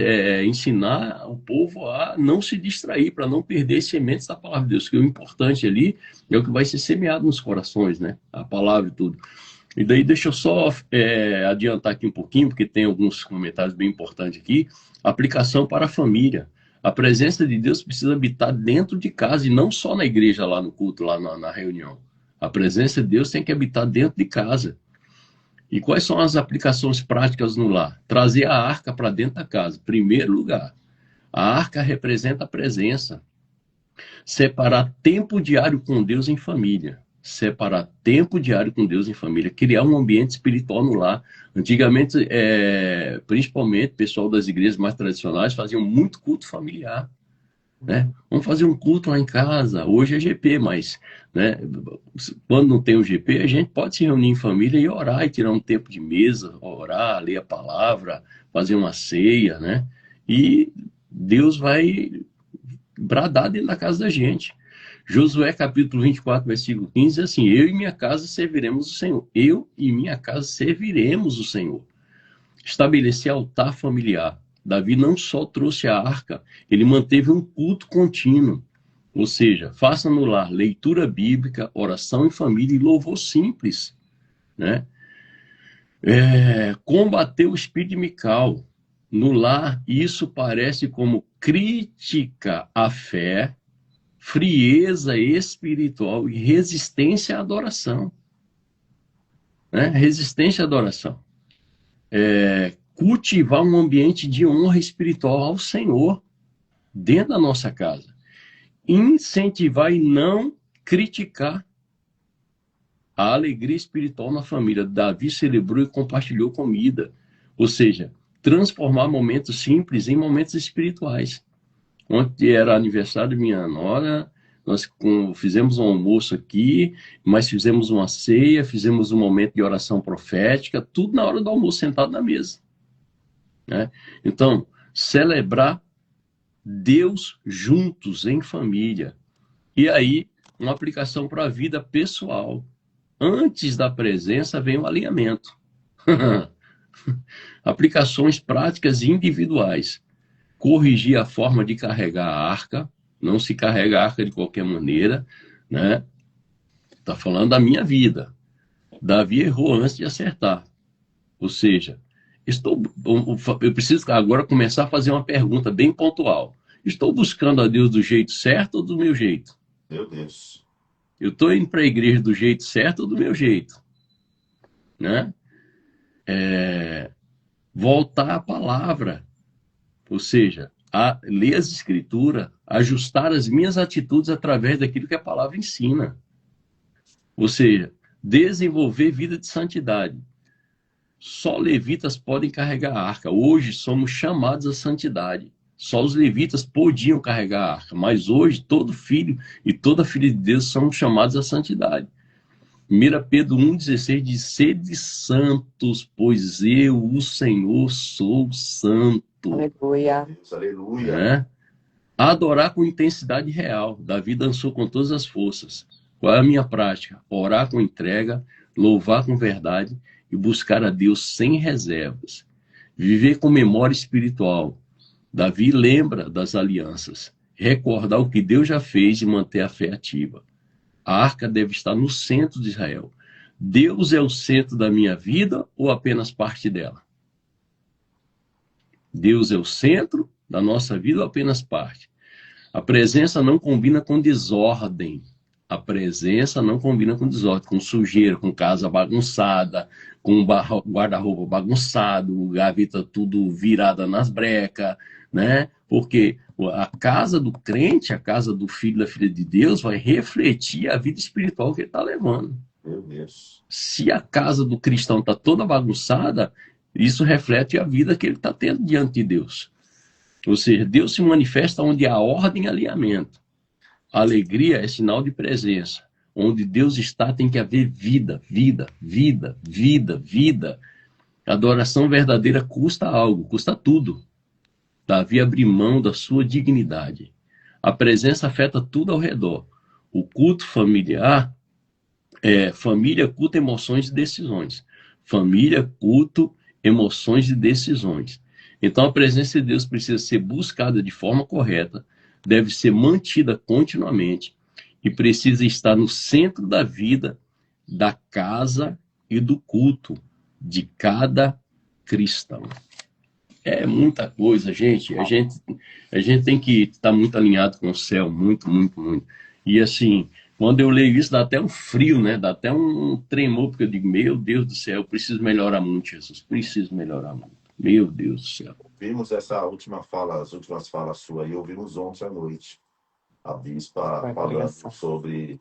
ensinar o povo a não se distrair, para não perder as sementes da palavra de Deus, que o importante ali é o que vai ser semeado nos corações, né? A palavra e tudo. E daí deixa eu só adiantar aqui um pouquinho, porque tem alguns comentários bem importantes aqui. Aplicação para a família. A presença de Deus precisa habitar dentro de casa e não só na igreja, lá no culto, lá na reunião. A presença de Deus tem que habitar dentro de casa. E quais são as aplicações práticas no lar? Trazer a arca para dentro da casa. Primeiro lugar, a arca representa a presença. Separar tempo diário com Deus em família. Separar tempo diário com Deus em família, criar um ambiente espiritual no lar. Antigamente, principalmente o pessoal das igrejas mais tradicionais faziam muito culto familiar, né? Vamos fazer um culto lá em casa. Hoje é GP, mas, né, quando não tem o GP, a gente pode se reunir em família e orar, e tirar um tempo de mesa, orar, ler a palavra, fazer uma ceia, né? E Deus vai bradar dentro da casa da gente. Josué capítulo 24, versículo 15, diz assim: eu e minha casa serviremos o Senhor. Eu e minha casa serviremos o Senhor. Estabelecer altar familiar. Davi não só trouxe a arca, ele manteve um culto contínuo. Ou seja, faça no lar leitura bíblica, oração em família e louvor simples, né? Combater o espírito de Mical. No lar, isso parece como crítica à fé, frieza espiritual e resistência à adoração. Né? Resistência à adoração. Cultivar um ambiente de honra espiritual ao Senhor dentro da nossa casa. Incentivar e não criticar a alegria espiritual na família. Davi celebrou e compartilhou comida. Ou seja, transformar momentos simples em momentos espirituais. Ontem era aniversário da minha nora, nós fizemos um almoço aqui, mas fizemos uma ceia, fizemos um momento de oração profética, tudo na hora do almoço, sentado na mesa. Né? Então, celebrar Deus juntos, em família. E aí, uma aplicação para a vida pessoal. Antes da presença vem o alinhamento. Aplicações práticas e individuais. Corrigir a forma de carregar a arca, não se carrega a arca de qualquer maneira, né? Está falando da minha vida. Davi errou antes de acertar. Ou seja, eu preciso agora começar a fazer uma pergunta bem pontual. Estou buscando a Deus do jeito certo ou do meu jeito? Meu Deus. Eu estou indo para a igreja do jeito certo ou do meu jeito? Né? Voltar à palavra. Ou seja, ler as escrituras, ajustar as minhas atitudes através daquilo que a palavra ensina. Ou seja, desenvolver vida de santidade. Só levitas podem carregar a arca. Hoje somos chamados à santidade. Só os levitas podiam carregar a arca, mas hoje todo filho e toda filha de Deus são chamados à santidade. 1 Pedro 1,16 diz: sede santos, pois eu, o Senhor, sou santo. Aleluia. Deus, aleluia. Né? Adorar com intensidade real. Davi dançou com todas as forças. Qual é a minha prática? Orar com entrega, louvar com verdade e buscar a Deus sem reservas. Viver com memória espiritual. Davi lembra das alianças. Recordar o que Deus já fez e manter a fé ativa. A arca deve estar no centro de Israel. Deus é o centro da minha vida ou apenas parte dela? Deus é o centro da nossa vida ou apenas parte? A presença não combina com desordem. A presença não combina com desordem, com sujeira, com casa bagunçada, com guarda-roupa bagunçado, gaveta tudo virada nas brecas, né? Porque a casa do crente, a casa do filho da filha de Deus, vai refletir a vida espiritual que ele está levando. Meu Deus. Se a casa do cristão está toda bagunçada, isso reflete a vida que ele está tendo diante de Deus. Ou seja, Deus se manifesta onde há ordem e alinhamento. A alegria é sinal de presença. Onde Deus está tem que haver vida, vida, vida, vida, vida. A adoração verdadeira custa algo, custa tudo. Davi abriu mão da sua dignidade. A presença afeta tudo ao redor. O culto familiar família, culto, emoções e decisões. Família, culto, emoções e decisões. Então a presença de Deus precisa ser buscada de forma correta, deve ser mantida continuamente e precisa estar no centro da vida, da casa e do culto de cada cristão. É muita coisa, gente. A gente tem que estar muito alinhado com o céu, muito, muito, muito. E assim, quando eu leio isso, dá até um frio, né? Dá até um tremor, porque eu digo, meu Deus do céu, eu preciso melhorar muito, Jesus. Preciso melhorar muito. Meu Deus do céu. Vimos essa última fala, as últimas falas suas aí, ouvimos ontem à noite. A bispa falando sobre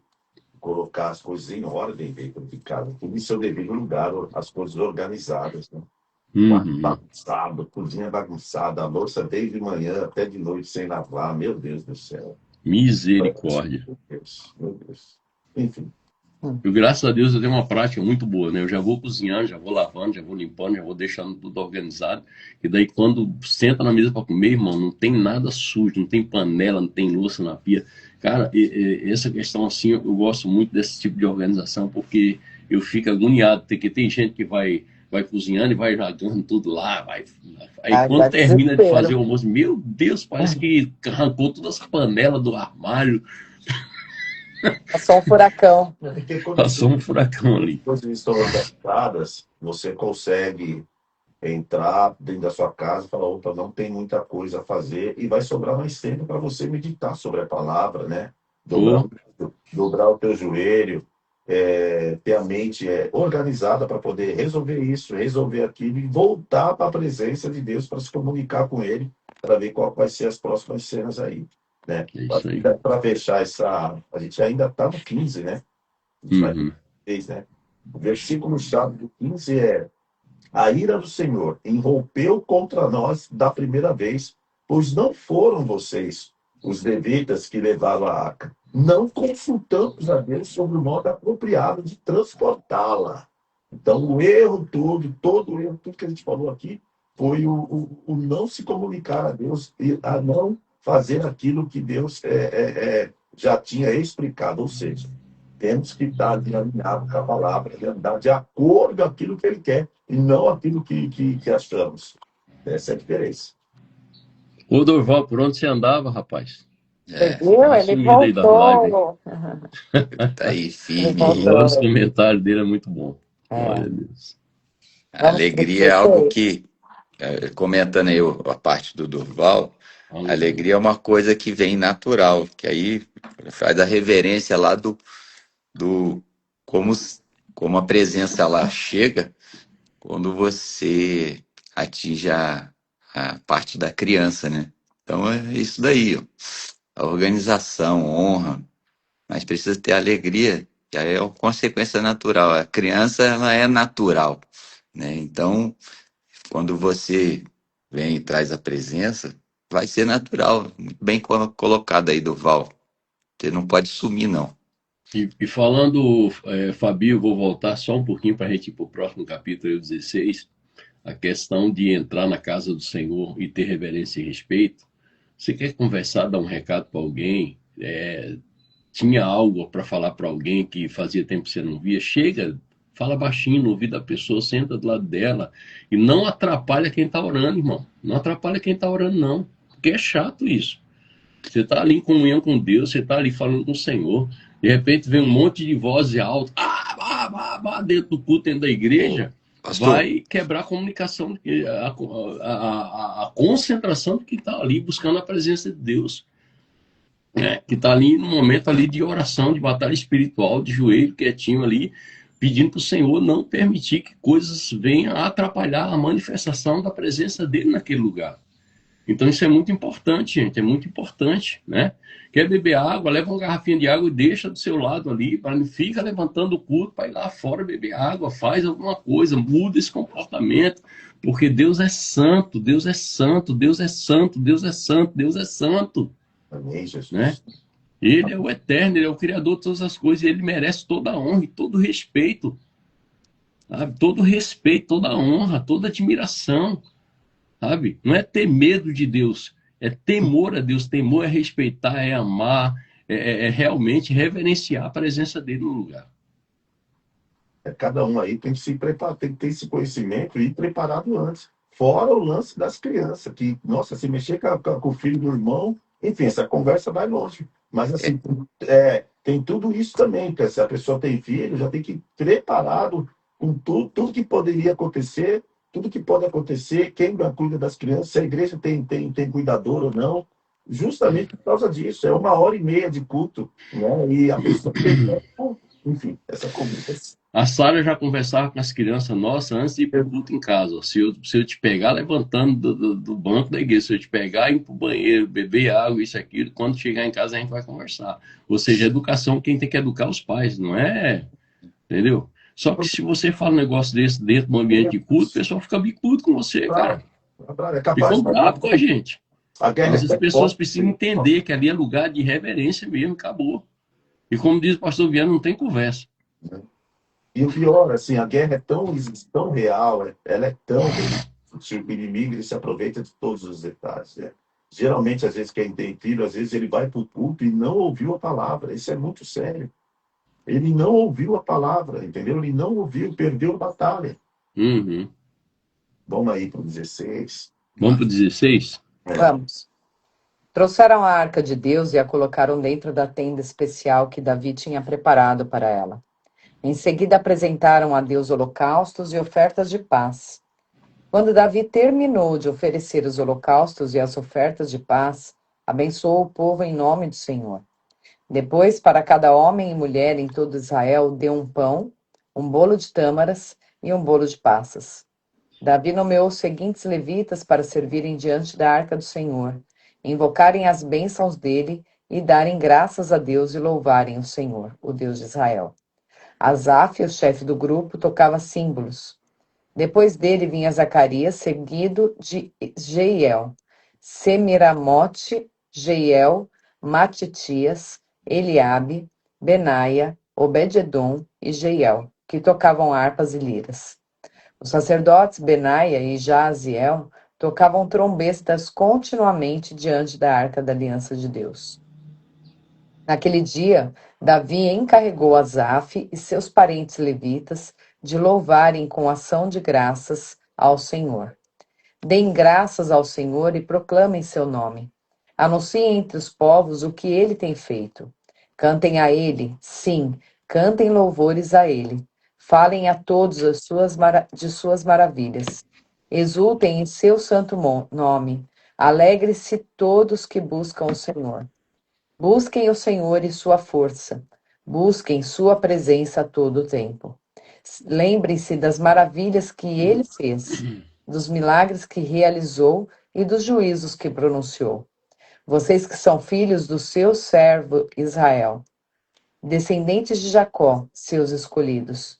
colocar as coisas em ordem dentro de casa, tudo em seu devido lugar, as coisas organizadas, né? Bagunçado, cozinha bagunçada, a louça desde manhã até de noite sem lavar, meu Deus do céu. Misericórdia. Meu Deus, meu Deus. Enfim. Eu, graças a Deus, eu tenho uma prática muito boa, né? Eu já vou cozinhando, já vou lavando, já vou limpando, já vou deixando tudo organizado. E daí, quando senta na mesa para comer, irmão, não tem nada sujo, não tem panela, não tem louça na pia. Cara, essa questão, assim, eu gosto muito desse tipo de organização, porque eu fico agoniado, porque tem gente que vai cozinhando e vai jogando tudo lá, aí quando termina de fazer o almoço, meu Deus, parece que arrancou todas as panelas do armário. Passou um furacão. Passou um furacão ali. Quando estão organizadas, você consegue entrar dentro da sua casa e falar, opa, não tem muita coisa a fazer, e vai sobrar mais tempo para você meditar sobre a palavra, né? Dobrar o teu joelho, ter a mente organizada para poder resolver isso, resolver aquilo e voltar para a presença de Deus para se comunicar com Ele, para ver qual vai ser as próximas cenas aí, né? Para fechar a gente ainda está no 15, né? Né? O versículo-chave do 15 é: a ira do Senhor irrompeu contra nós da primeira vez, pois não foram vocês, os levitas, que levaram a arca. Não consultamos a Deus sobre o modo apropriado de transportá-la. Então, o erro todo o erro, tudo que a gente falou aqui, foi o não se comunicar a Deus e a não fazer aquilo que Deus já tinha explicado. Ou seja, temos que estar alinhados com a palavra e andar de acordo com aquilo que Ele quer e não aquilo que achamos. Essa é a diferença. Ô, Dorval, por onde você andava, rapaz? Viu? Ele voltou. Tá aí, firme. Os comentários dele é muito bom. Glória a Deus. A alegria é algo que, comentando aí a parte do Durval, a alegria é uma coisa que vem natural, que aí faz a reverência lá do como a presença lá chega quando você atinge a parte da criança, né? Então é isso daí, ó. A organização, honra, mas precisa ter alegria É uma consequência natural. A criança, ela é natural, né? Então, quando você vem e traz a presença, vai ser natural. Muito bem colocado aí, Duval. Você não pode sumir, não. E falando, Fabio, eu vou voltar só um pouquinho para a gente ir para o próximo capítulo 16, a questão de entrar na casa do Senhor e ter reverência e respeito. Você quer conversar, dar um recado para alguém, tinha algo para falar para alguém que fazia tempo que você não via, chega, fala baixinho no ouvido da pessoa, senta do lado dela e não atrapalha quem está orando, irmão. Não atrapalha quem está orando, não. Porque é chato isso. Você está ali em comunhão com Deus, você está ali falando com o Senhor. De repente vem um monte de vozes altas, dentro do culto, dentro da igreja, Pastor, vai quebrar a comunicação, a concentração de quem está ali buscando a presença de Deus. Que está ali no momento ali de oração, de batalha espiritual, de joelho quietinho ali, pedindo para o Senhor não permitir que coisas venham a atrapalhar a manifestação da presença dele naquele lugar. Então isso é muito importante, gente, é muito importante, né? Quer beber água, leva uma garrafinha de água e deixa do seu lado ali, não fica levantando o culto para ir lá fora beber água, faz alguma coisa, muda esse comportamento, porque Deus é santo, Deus é santo, Deus é santo, Deus é santo, Deus é santo, Amém, Jesus. né? Ele é o eterno, ele é o criador de todas as coisas, e ele merece toda a honra e todo o respeito, sabe? Todo o respeito, toda a honra, toda a admiração. Sabe? Não é ter medo de Deus, é temor a Deus. Temor é respeitar, é amar, é realmente reverenciar a presença dele no lugar. Cada um aí tem que se preparar, tem que ter esse conhecimento e ir preparado antes. Fora o lance das crianças, que, nossa, se mexer com o filho do irmão, enfim, essa conversa vai longe. Mas, assim, tem tudo isso também, que se a pessoa tem filho, já tem que ir preparado com tudo que poderia acontecer, tudo que pode acontecer, quem cuida das crianças, se a igreja tem cuidador ou não, justamente por causa disso. É 1h30 de culto, né? E a pessoa tem tempo, enfim, essa conversa. A Sara já conversava com as crianças, nossa, antes de ir para o culto em casa. Se eu te pegar levantando do banco da igreja, se eu te pegar, ir para o banheiro, beber água, isso, aquilo, quando chegar em casa a gente vai conversar. Ou seja, educação, quem tem que educar os pais, não é? Entendeu? Só que se você fala um negócio desse dentro do ambiente de culto, o pessoal fica bicudo com você, cara. É capaz Ficam bravos com a gente. A guerra Mas as pessoas precisam entender que ali é lugar de reverência mesmo, acabou. E como diz o pastor Viana, não tem conversa. E o pior, assim, a guerra é tão real, ela é tão... O inimigo ele se aproveita de todos os detalhes, né? Geralmente, às vezes, quem tem filho, às vezes ele vai para o culto e não ouviu a palavra. Isso é muito sério. Ele não ouviu a palavra, entendeu? Ele não ouviu, perdeu a batalha. Uhum. Vamos aí para o 16. Vamos para o 16? Vamos. Trouxeram a arca de Deus e a colocaram dentro da tenda especial que Davi tinha preparado para ela. Em seguida apresentaram a Deus holocaustos e ofertas de paz. Quando Davi terminou de oferecer os holocaustos e as ofertas de paz, abençoou o povo em nome do Senhor. Depois, para cada homem e mulher em todo Israel, deu um pão, um bolo de tâmaras e um bolo de passas. Davi nomeou os seguintes levitas para servirem diante da arca do Senhor, invocarem as bênçãos dele e darem graças a Deus e louvarem o Senhor, o Deus de Israel. Asaf, o chefe do grupo, tocava símbolos. Depois dele vinha Zacarias, seguido de Jeiel, Semiramote, Jeiel, Matitias, Eliabe, Benaia, Obed-edom e Jeiel, que tocavam harpas e liras. Os sacerdotes Benaia e Jaziel tocavam trombetas continuamente diante da arca da aliança de Deus. Naquele dia, Davi encarregou Asaf e seus parentes levitas de louvarem com ação de graças ao Senhor. Deem graças ao Senhor e proclamem seu nome. Anunciem entre os povos o que ele tem feito. Cantem a ele, sim, cantem louvores a ele. Falem a todos de suas maravilhas. Exultem em seu santo nome. Alegre-se todos que buscam o Senhor. Busquem o Senhor e sua força. Busquem sua presença a todo o tempo. Lembrem-se das maravilhas que ele fez, dos milagres que realizou e dos juízos que pronunciou. Vocês que são filhos do seu servo Israel. descendentes de Jacó, seus escolhidos.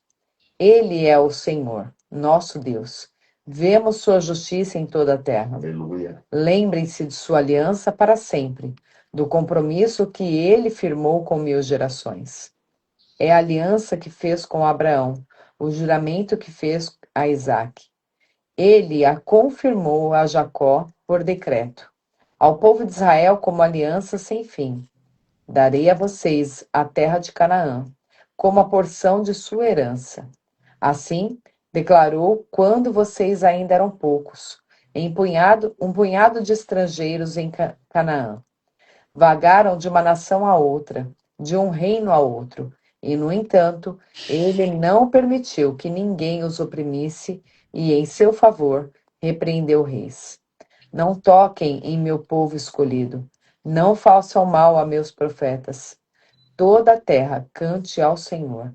Ele é o Senhor, nosso Deus. Vemos sua justiça em toda a terra. Aleluia. Lembrem-se de sua aliança para sempre, do compromisso que ele firmou com 1000 gerações. É a aliança que fez com Abraão, o juramento que fez a Isaque. Ele a confirmou a Jacó por decreto, ao povo de Israel como aliança sem fim. Darei a vocês a terra de Canaã, como a porção de sua herança. Assim, declarou quando vocês ainda eram poucos, um punhado de estrangeiros em Canaã. Vagaram de uma nação a outra, de um reino a outro, e, no entanto, ele não permitiu que ninguém os oprimisse e, em seu favor, repreendeu reis. Não toquem em meu povo escolhido, não façam mal a meus profetas. Toda a terra cante ao Senhor.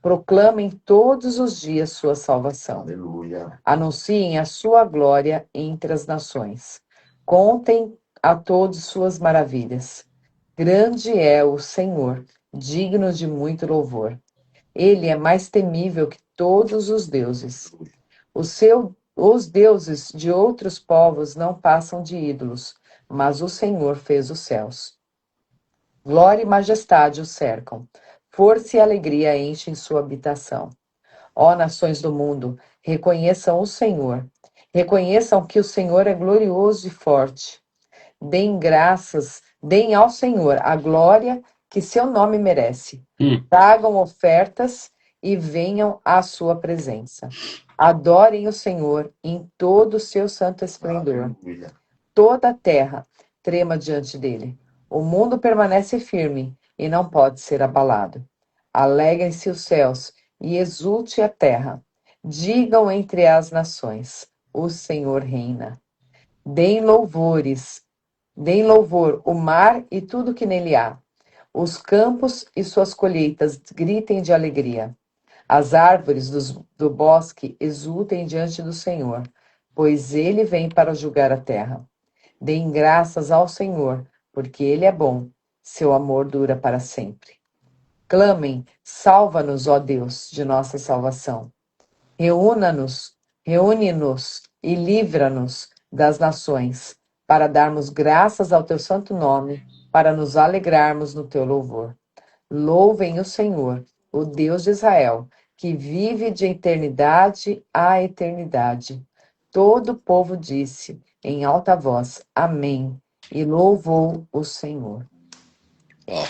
Proclamem todos os dias sua salvação. Aleluia. Anunciem a sua glória entre as nações. Contem a todos suas maravilhas. Grande é o Senhor, digno de muito louvor. Ele é mais temível que todos os deuses. Os deuses de outros povos não passam de ídolos, mas o Senhor fez os céus. Glória e majestade o cercam. Força e alegria enchem sua habitação. Ó nações do mundo, reconheçam o Senhor. Reconheçam que o Senhor é glorioso e forte. Deem ao Senhor a glória que seu nome merece. Tragam ofertas e venham à sua presença. Adorem o Senhor em todo o seu santo esplendor. Aleluia. Toda a terra trema diante dele. O mundo permanece firme e não pode ser abalado. Alegrem-se os céus e exulte a terra. Digam entre as nações: o Senhor reina. Deem louvor o mar e tudo que nele há. Os campos e suas colheitas gritem de alegria. As árvores do bosque exultem diante do Senhor, pois ele vem para julgar a terra. Deem graças ao Senhor, porque ele é bom, seu amor dura para sempre. Clamem, salva-nos, ó Deus, de nossa salvação. Reúne-nos e livra-nos das nações, para darmos graças ao teu santo nome, para nos alegrarmos no teu louvor. Louvem o Senhor, o Deus de Israel, que vive de eternidade a eternidade. Todo o povo disse em alta voz, amém, e louvou o Senhor. Ó,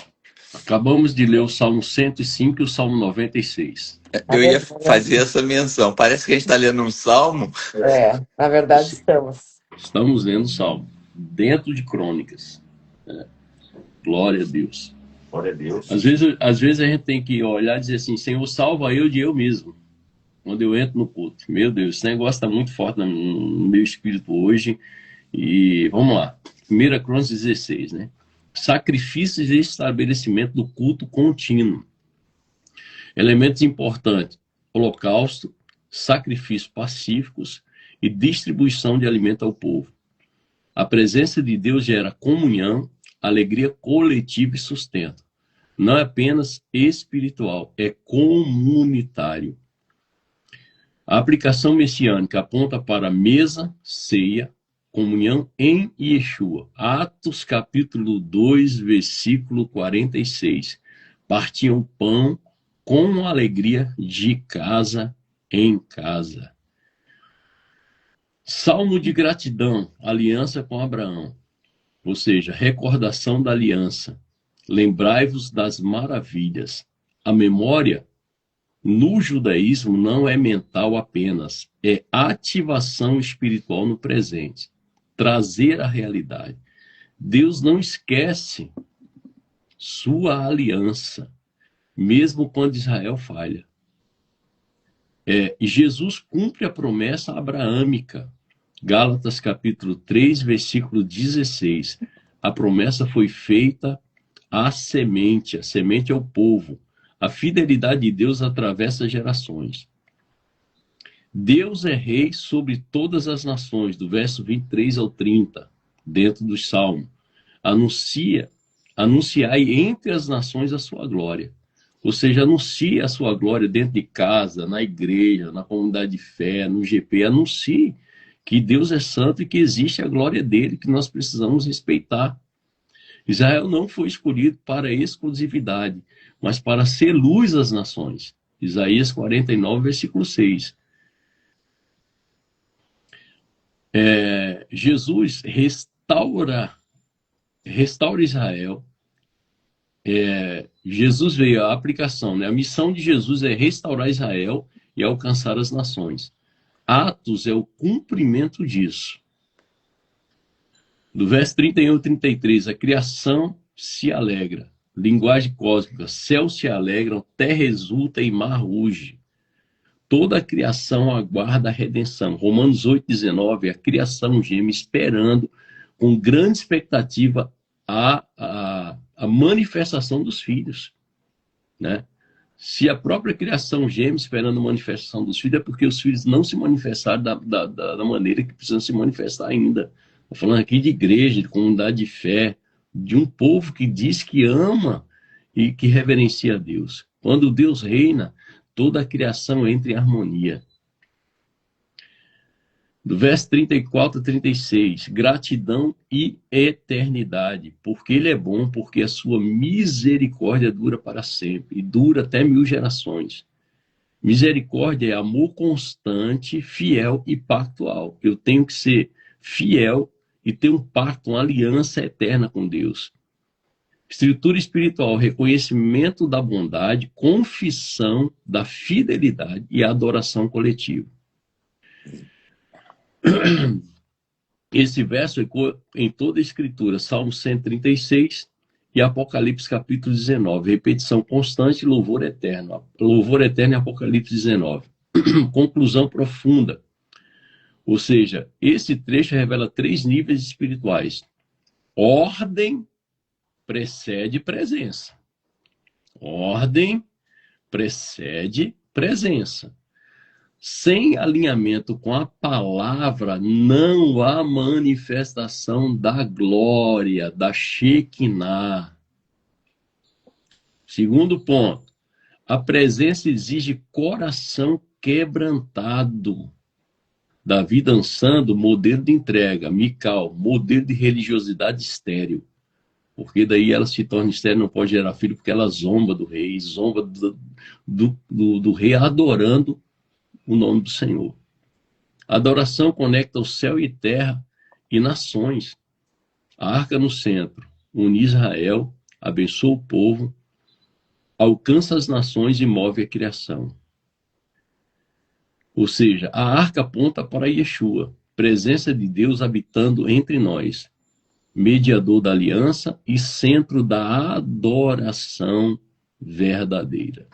acabamos de ler o Salmo 105 e o Salmo 96. Eu ia fazer essa menção. Parece que a gente está lendo um salmo. Na verdade estamos. Estamos lendo o Salmo, dentro de Crônicas. Glória a Deus. Glória a Deus. Às vezes a gente tem que olhar e dizer assim, Senhor, salva eu de eu mesmo. Quando eu entro no culto. Meu Deus, esse negócio está muito forte no meu espírito hoje. E vamos lá. 1 Crônicas 16, né? Sacrifícios e estabelecimento do culto contínuo. Elementos importantes: holocausto, sacrifícios pacíficos e distribuição de alimento ao povo. A presença de Deus gera comunhão, alegria coletiva e sustento. Não é apenas espiritual, é comunitário. A aplicação messiânica aponta para a mesa, ceia, comunhão em Yeshua. Atos capítulo 2, versículo 46. Partiam pão com alegria de casa em casa. Salmo de gratidão, aliança com Abraão. Ou seja, recordação da aliança. Lembrai-vos das maravilhas. A memória no judaísmo não é mental apenas, é ativação espiritual no presente. Trazer a realidade. Deus não esquece sua aliança, mesmo quando Israel falha. E Jesus cumpre a promessa abraâmica. Gálatas capítulo 3, versículo 16. A promessa foi feita à semente, a semente é o povo. A fidelidade de Deus atravessa gerações. Deus é rei sobre todas as nações, do verso 23 ao 30, dentro do Salmo. Anuncia anunciai entre as nações a sua glória. Ou seja, anuncie a sua glória dentro de casa, na igreja, na comunidade de fé, no GP. Anuncie que Deus é santo e que existe a glória dele, que nós precisamos respeitar. Israel não foi escolhido para exclusividade, mas para ser luz às nações. Isaías 49, versículo 6. Jesus restaura Israel. Jesus veio, a aplicação, né? A missão de Jesus é restaurar Israel e alcançar as nações. Atos é o cumprimento disso. Do verso 31 ao 33, a criação se alegra. Linguagem cósmica, céus se alegram, terra exulta e mar ruge. Toda a criação aguarda a redenção. Romanos 8,19, a criação geme esperando, com grande expectativa, a manifestação dos filhos. Né? Se a própria criação geme esperando a manifestação dos filhos, é porque os filhos não se manifestaram da maneira que precisam se manifestar ainda. Estou falando aqui de igreja, de comunidade de fé, de um povo que diz que ama e que reverencia a Deus. Quando Deus reina, toda a criação entra em harmonia. Do verso 34 a 36, gratidão e eternidade, porque ele é bom, porque a sua misericórdia dura para sempre, e dura até 1000 gerações. Misericórdia é amor constante, fiel e pactual. Eu tenho que ser fiel e ter um pacto, uma aliança eterna com Deus. Estrutura espiritual, reconhecimento da bondade, confissão da fidelidade e adoração coletiva. Esse verso ecoa em toda a Escritura, Salmo 136 e Apocalipse capítulo 19, repetição constante, louvor eterno em Apocalipse 19. Conclusão profunda. Ou seja, esse trecho revela 3 níveis espirituais. Ordem precede presença. Ordem precede presença. Sem alinhamento com a palavra, não há manifestação da glória, da Shekinah. Segundo ponto, a presença exige coração quebrantado. Davi dançando, modelo de entrega. Mical, modelo de religiosidade estéril. Porque daí ela se torna estéril, não pode gerar filho, porque ela zomba do rei, zomba do rei adorando o nome do Senhor. A adoração conecta o céu e terra e nações. A arca no centro, une Israel, abençoa o povo, alcança as nações e move a criação. Ou seja, a arca aponta para Yeshua, presença de Deus habitando entre nós, mediador da aliança e centro da adoração verdadeira.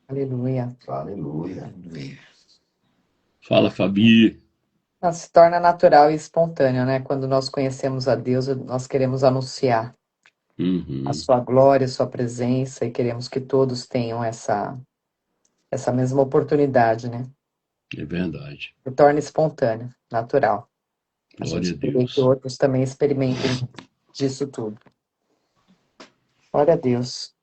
Aleluia. Aleluia. Fala, Fabi. Se torna natural e espontâneo, né? Quando nós conhecemos a Deus, nós queremos anunciar a sua glória, a sua presença, e queremos que todos tenham essa mesma oportunidade, né? É verdade. Se torna espontâneo, natural. Glória a queria Deus. que outros também experimentem disso tudo. Glória a Deus.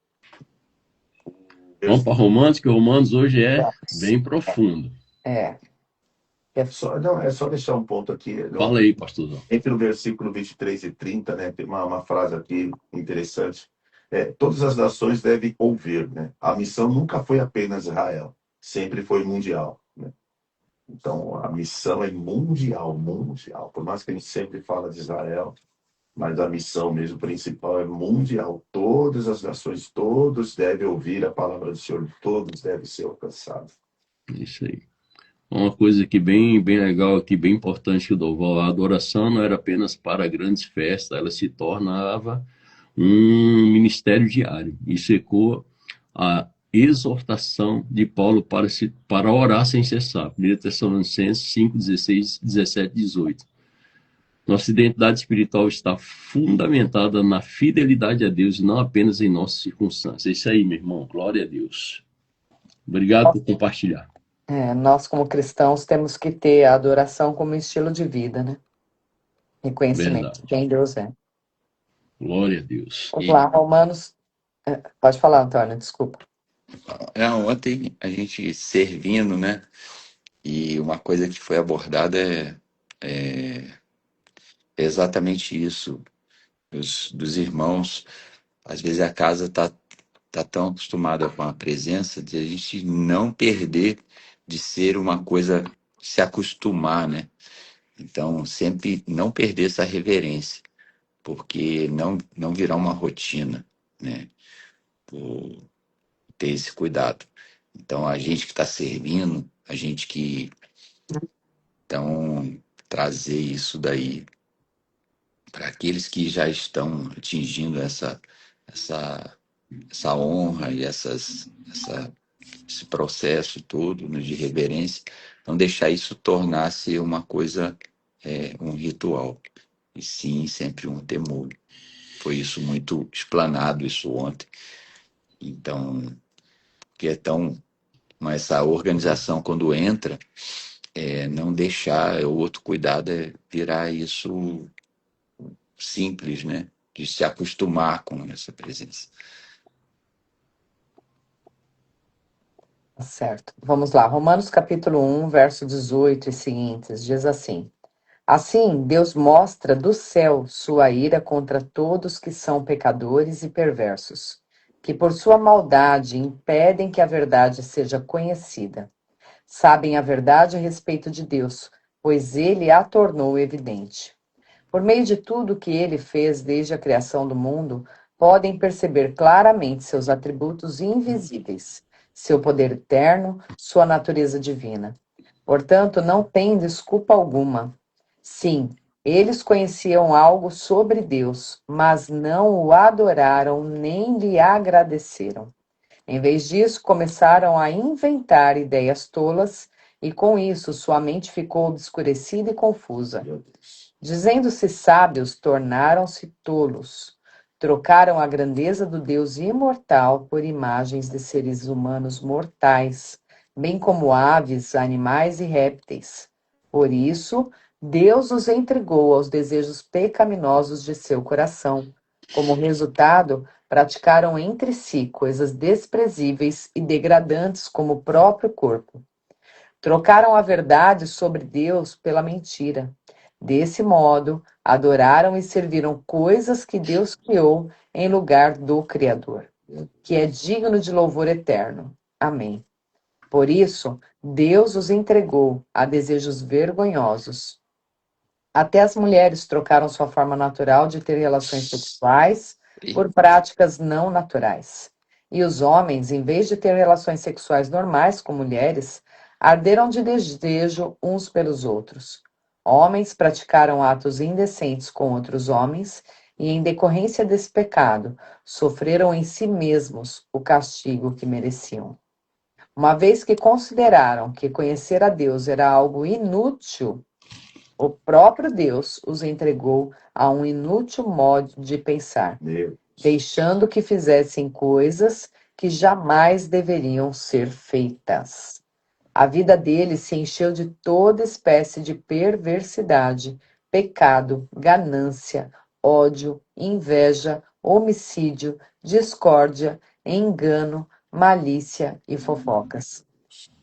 Vamos para Romanos, que Romanos hoje é bem profundo. É só deixar um ponto aqui. Fala aí, pastorzão. Entre o versículo 23 e 30, né, tem uma frase aqui interessante. Todas as nações devem ouvir, né? A missão nunca foi apenas Israel, sempre foi mundial, né? Então, a missão é mundial. Por mais que a gente sempre fala de Israel, mas a missão mesmo principal é mundial. Todas as nações, todos devem ouvir a palavra do Senhor, todos devem ser alcançados. Isso aí. Uma coisa aqui bem legal, aqui, bem importante, Doval, a adoração não era apenas para grandes festas, ela se tornava um ministério diário. Isso ecoa a exortação de Paulo para orar sem cessar. 1 Tessalonicenses 5, 16, 17, 18. Nossa identidade espiritual está fundamentada na fidelidade a Deus e não apenas em nossas circunstâncias. Isso aí, meu irmão. Glória a Deus. Obrigado por compartilhar. Nós, como cristãos, temos que ter a adoração como estilo de vida, né? Reconhecimento de quem Deus é. Glória a Deus. Vamos lá, Romanos. Pode falar, Antônio, desculpa. Ontem a gente servindo, né? E uma coisa que foi abordada é exatamente isso. Dos irmãos, às vezes a casa tá tão acostumada com a presença de a gente não perder de ser uma coisa, se acostumar, né? Então, sempre não perder essa reverência, porque não virar uma rotina, né? Por ter esse cuidado. Então, a gente que está servindo, a gente que então trazer isso daí para aqueles que já estão atingindo essa, essa honra e esse processo todo, né, de reverência, não deixar isso tornar-se uma coisa, um ritual, e sim sempre um temor. Foi isso muito explanado isso ontem. Então, que é tão, mas essa organização quando entra, não deixar o outro cuidado virar isso simples, né? De se acostumar com essa presença. Certo. Vamos lá. Romanos capítulo 1, verso 18 e seguintes, diz assim: Assim, Deus mostra do céu sua ira contra todos que são pecadores e perversos, que por sua maldade impedem que a verdade seja conhecida. Sabem a verdade a respeito de Deus, pois ele a tornou evidente. Por meio de tudo que ele fez desde a criação do mundo, podem perceber claramente seus atributos invisíveis, seu poder eterno, sua natureza divina. Portanto, não tem desculpa alguma. Sim, eles conheciam algo sobre Deus, mas não o adoraram nem lhe agradeceram. Em vez disso, começaram a inventar ideias tolas e, com isso, sua mente ficou obscurecida e confusa. Meu Deus. Dizendo-se sábios, tornaram-se tolos. Trocaram a grandeza do Deus imortal por imagens de seres humanos mortais, bem como aves, animais e répteis. Por isso, Deus os entregou aos desejos pecaminosos de seu coração. Como resultado, praticaram entre si coisas desprezíveis e degradantes como o próprio corpo. Trocaram a verdade sobre Deus pela mentira. Desse modo, adoraram e serviram coisas que Deus criou em lugar do Criador, que é digno de louvor eterno. Amém. Por isso, Deus os entregou a desejos vergonhosos. Até as mulheres trocaram sua forma natural de ter relações sexuais por práticas não naturais. E os homens, em vez de ter relações sexuais normais com mulheres, arderam de desejo uns pelos outros. Homens praticaram atos indecentes com outros homens e, em decorrência desse pecado, sofreram em si mesmos o castigo que mereciam. Uma vez que consideraram que conhecer a Deus era algo inútil, o próprio Deus os entregou a um inútil modo de pensar, Meu. deixando que fizessem coisas que jamais deveriam ser feitas. A vida deles se encheu de toda espécie de perversidade, pecado, ganância, ódio, inveja, homicídio, discórdia, engano, malícia e fofocas.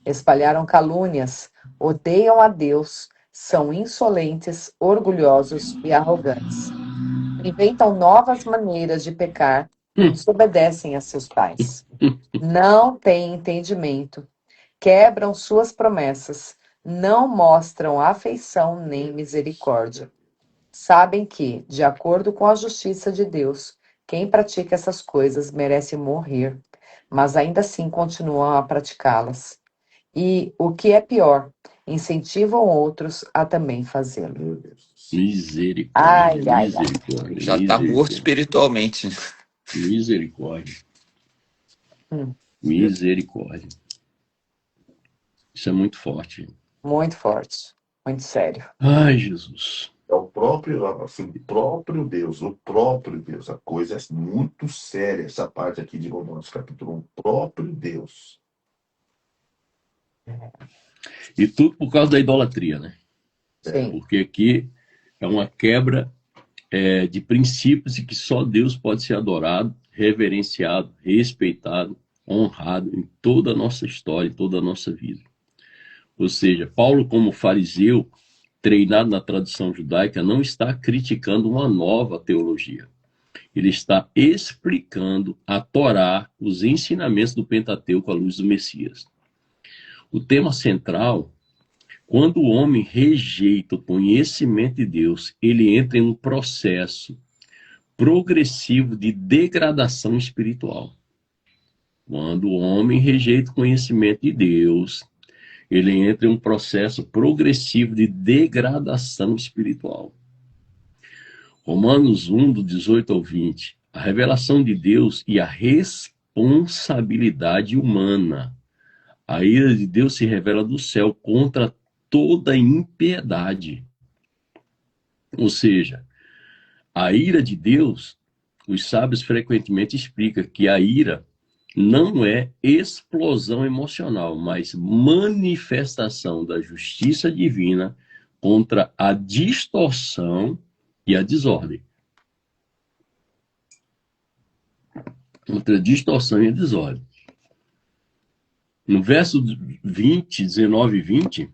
Espalharam calúnias, odeiam a Deus, são insolentes, orgulhosos e arrogantes. Inventam novas maneiras de pecar e desobedecem a seus pais. Não têm entendimento, quebram suas promessas, não mostram afeição nem misericórdia. Sabem que, de acordo com a justiça de Deus, quem pratica essas coisas merece morrer, mas ainda assim continuam a praticá-las. E, o que é pior, incentivam outros a também fazê-lo. Meu Deus. Misericórdia, Ai, ai, ai. misericórdia, Já está morto misericórdia, espiritualmente. misericórdia, Hum, misericórdia. Isso é muito forte. muito forte, muito sério. Ai, Jesus. É o próprio, assim, o próprio Deus, o próprio Deus. A coisa é muito séria, essa parte aqui de Romanos, capítulo 1. O próprio Deus. E tudo por causa da idolatria, né? Sim, Porque aqui é uma quebra de princípios e que só Deus pode ser adorado, reverenciado, respeitado, honrado em toda a nossa história, em toda a nossa vida. Ou seja, Paulo, como fariseu, treinado na tradição judaica, não está criticando uma nova teologia. Ele está explicando a Torá, os ensinamentos do Pentateuco à luz do Messias. O tema central, quando o homem rejeita o conhecimento de Deus, ele entra em um processo progressivo de degradação espiritual. Quando o homem rejeita o conhecimento de Deus, ele entra em um processo progressivo de degradação espiritual. Romanos 1, do 18 ao 20. A revelação de Deus e a responsabilidade humana. A ira de Deus se revela do céu contra toda impiedade. Ou seja, a ira de Deus, os sábios frequentemente explicam que a ira não é explosão emocional, mas manifestação da justiça divina contra a distorção e a desordem. Contra a distorção e a desordem. No verso 20, 19 e 20,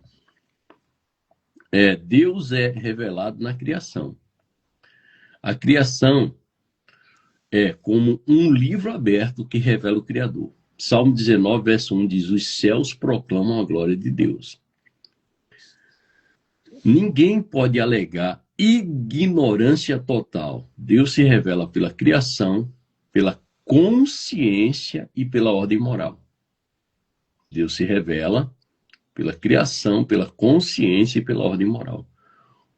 Deus é revelado na criação. A criação é como um livro aberto que revela o Criador. Salmo 19, verso 1 diz: os céus proclamam a glória de Deus. Ninguém pode alegar ignorância total. Deus se revela pela criação, pela consciência e pela ordem moral. Deus se revela pela criação, pela consciência e pela ordem moral.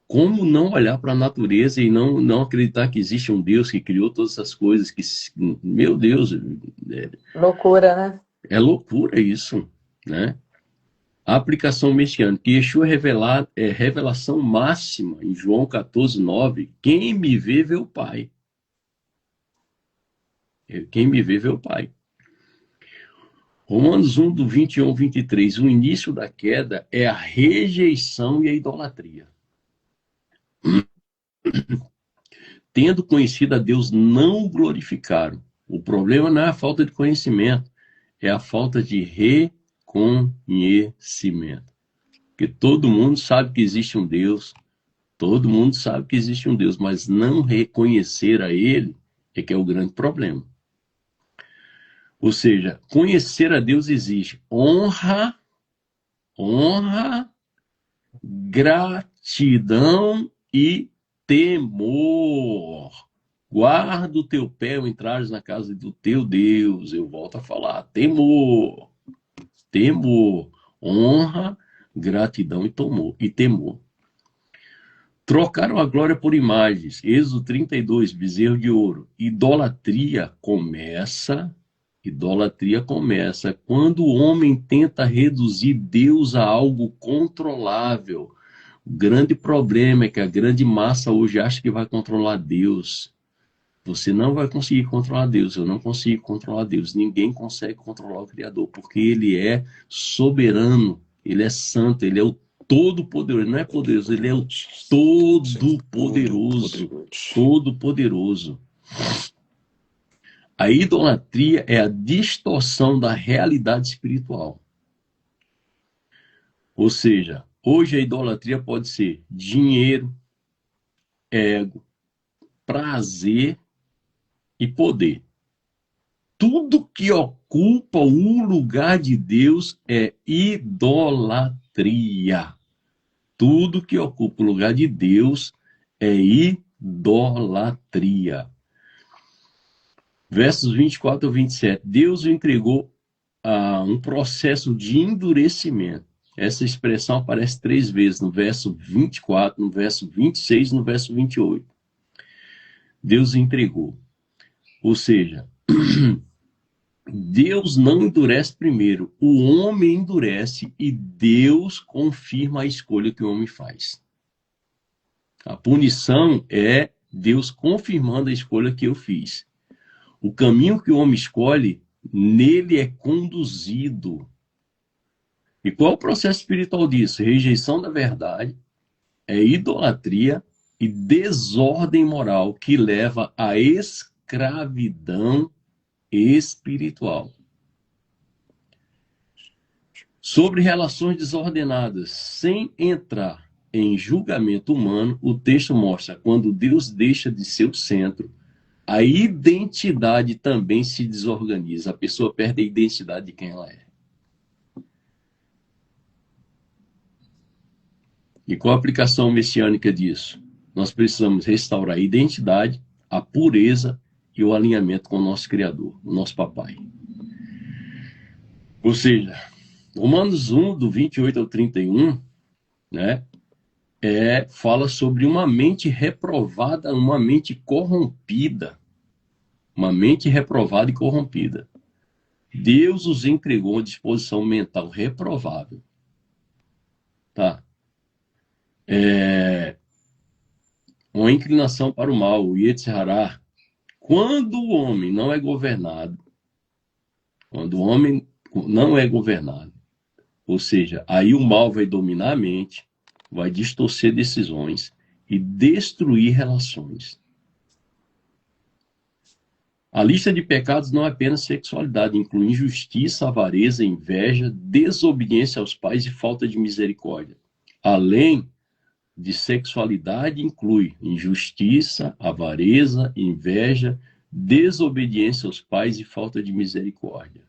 Como não olhar para a natureza e não acreditar que existe um Deus que criou todas essas coisas? Que, meu Deus, Loucura, né? é loucura isso, né? A aplicação messiânica. Yeshua é revelação máxima em João 14, 9. Quem me vê, vê o Pai. Quem me vê, vê o Pai. Romanos 1, do 21 ao 23. O início da queda é a rejeição e a idolatria. Tendo conhecido a Deus, não o glorificaram. O problema não é a falta de conhecimento, é a falta de reconhecimento. Porque todo mundo sabe que existe um Deus, todo mundo sabe que existe um Deus, mas não reconhecer a Ele é que é o grande problema. Ou seja, conhecer a Deus exige honra, gratidão e temor. Guarda o teu pé ao entrares na casa do teu Deus. Eu volto a falar, temor, honra, gratidão e temor. Trocaram a glória por imagens. Êxodo 32, bezerro de ouro. Idolatria começa quando o homem tenta reduzir Deus a algo controlável. O grande problema é que a grande massa hoje acha que vai controlar Deus. Você não vai conseguir controlar Deus, eu não consigo controlar Deus. Ninguém consegue controlar o Criador, porque Ele é soberano, Ele é santo, Ele é o todo-poderoso. Ele não é poderoso, Ele é o todo-poderoso. Todo-poderoso. A idolatria é a distorção da realidade espiritual. Ou seja, hoje a idolatria pode ser dinheiro, ego, prazer e poder. Tudo que ocupa o lugar de Deus é idolatria. Tudo que ocupa o lugar de Deus é idolatria. Versos 24 ao 27. Deus o entregou a um processo de endurecimento. Essa expressão aparece 3 vezes, no verso 24, no verso 26 e no verso 28. Deus o entregou. Ou seja, Deus não endurece primeiro, o homem endurece e Deus confirma a escolha que o homem faz. A punição é Deus confirmando a escolha que eu fiz. O caminho que o homem escolhe, nele é conduzido. E qual é o processo espiritual disso? Rejeição da verdade, é idolatria e desordem moral que leva à escravidão espiritual. Sobre relações desordenadas, sem entrar em julgamento humano, o texto mostra quando Deus deixa de ser o centro, a identidade também se desorganiza. A pessoa perde a identidade de quem ela é. E qual a aplicação messiânica disso? Nós precisamos restaurar a identidade, a pureza e o alinhamento com o nosso Criador, o nosso Papai. Ou seja, Romanos 1, do 28 ao 31, né, fala sobre uma mente reprovada, uma mente corrompida. Uma mente reprovada e corrompida. Deus os entregou a disposição mental reprovável. Tá? Uma inclinação para o mal, o Yetzer Hará. Quando o homem não é governado, ou seja, aí o mal vai dominar a mente, vai distorcer decisões e destruir relações. A lista de pecados não é apenas sexualidade, inclui injustiça, avareza, inveja, desobediência aos pais e falta de misericórdia. Além de sexualidade, inclui injustiça, avareza, inveja, desobediência aos pais e falta de misericórdia.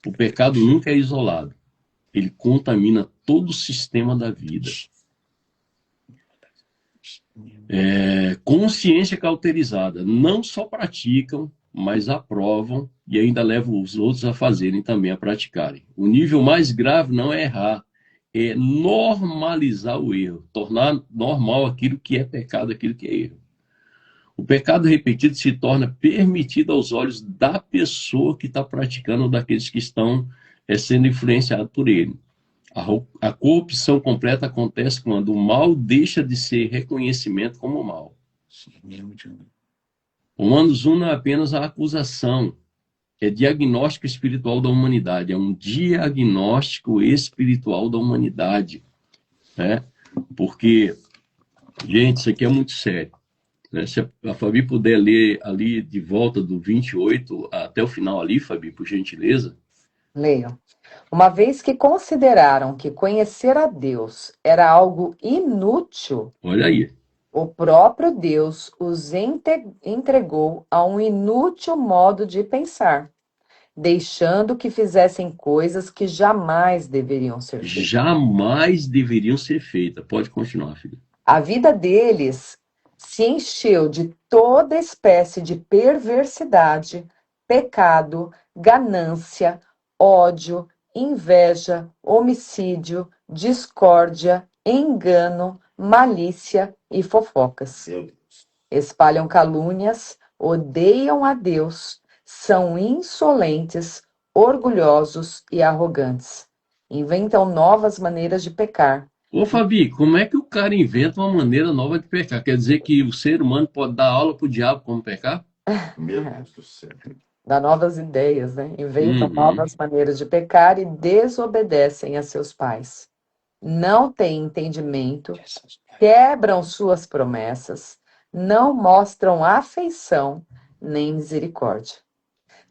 O pecado nunca é isolado. Ele contamina todo o sistema da vida. Consciência cauterizada. Não só praticam, mas aprovam e ainda levam os outros a fazerem também, a praticarem. O nível mais grave não é errar, é normalizar o erro, tornar normal aquilo que é pecado, aquilo que é erro. O pecado repetido se torna permitido aos olhos da pessoa que está praticando ou daqueles que estão sendo influenciados por ele. A corrupção completa acontece quando o mal deixa de ser reconhecimento como mal. Romanos 1 não é apenas a acusação, é diagnóstico espiritual da humanidade, é um diagnóstico espiritual da humanidade, né? Porque, gente, isso aqui é muito sério, né? Se a Fabi puder ler ali de volta do 28 até o final ali, Fabi, por gentileza. Leio. Uma vez que consideraram que conhecer a Deus era algo inútil, Olha aí. o próprio Deus os entregou a um inútil modo de pensar, deixando que fizessem coisas que jamais deveriam ser feitas. Jamais deveriam ser feitas. Pode continuar, filho. A vida deles se encheu de toda espécie de perversidade, pecado, ganância, ódio, inveja, homicídio, discórdia, engano, malícia e fofocas. Meu Deus. Espalham calúnias, odeiam a Deus, são insolentes, orgulhosos e arrogantes. Inventam novas maneiras de pecar. Ô, Fabi, como é que o cara inventa uma maneira nova de pecar? Quer dizer que o ser humano pode dar aula pro diabo como pecar? Meu Deus do céu. Dá novas ideias, né? Inventam Uhum. novas maneiras de pecar e desobedecem a seus pais. Não têm entendimento, quebram suas promessas, não mostram afeição nem misericórdia.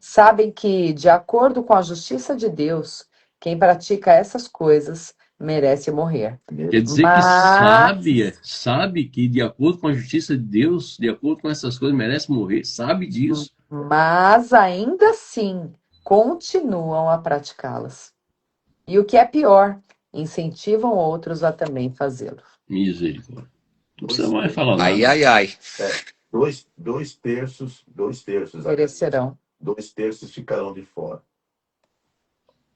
Sabem que, de acordo com a justiça de Deus, quem pratica essas coisas merece morrer. Quer dizer que sabe que, de acordo com a justiça de Deus, de acordo com essas coisas, merece morrer, sabe disso. Mas ainda assim continuam a praticá-las. E o que é pior, incentivam outros a também fazê-lo. Misericórdia. Não precisa mais falar nada. Ai, ai, ai. Dois terços, Perecerão. 2/3 ficarão de fora.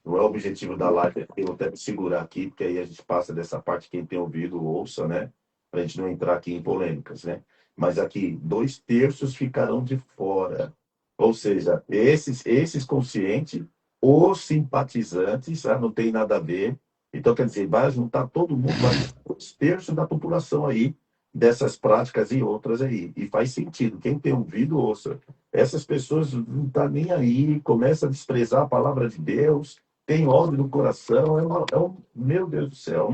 Não é o objetivo da live, eu vou até me segurar aqui, porque aí a gente passa dessa parte, quem tem ouvido, ouça, né? Para a gente não entrar aqui em polêmicas, né? Mas aqui, 2/3 ficarão de fora. Ou seja, esses conscientes, os simpatizantes, não tem nada a ver. Então, quer dizer, vai juntar todo mundo, vai 2/3 da população aí, dessas práticas e outras aí. E faz sentido. Quem tem ouvido, ouça. Essas pessoas não estão nem aí, começam a desprezar a palavra de Deus, tem ódio no coração, meu Deus do céu,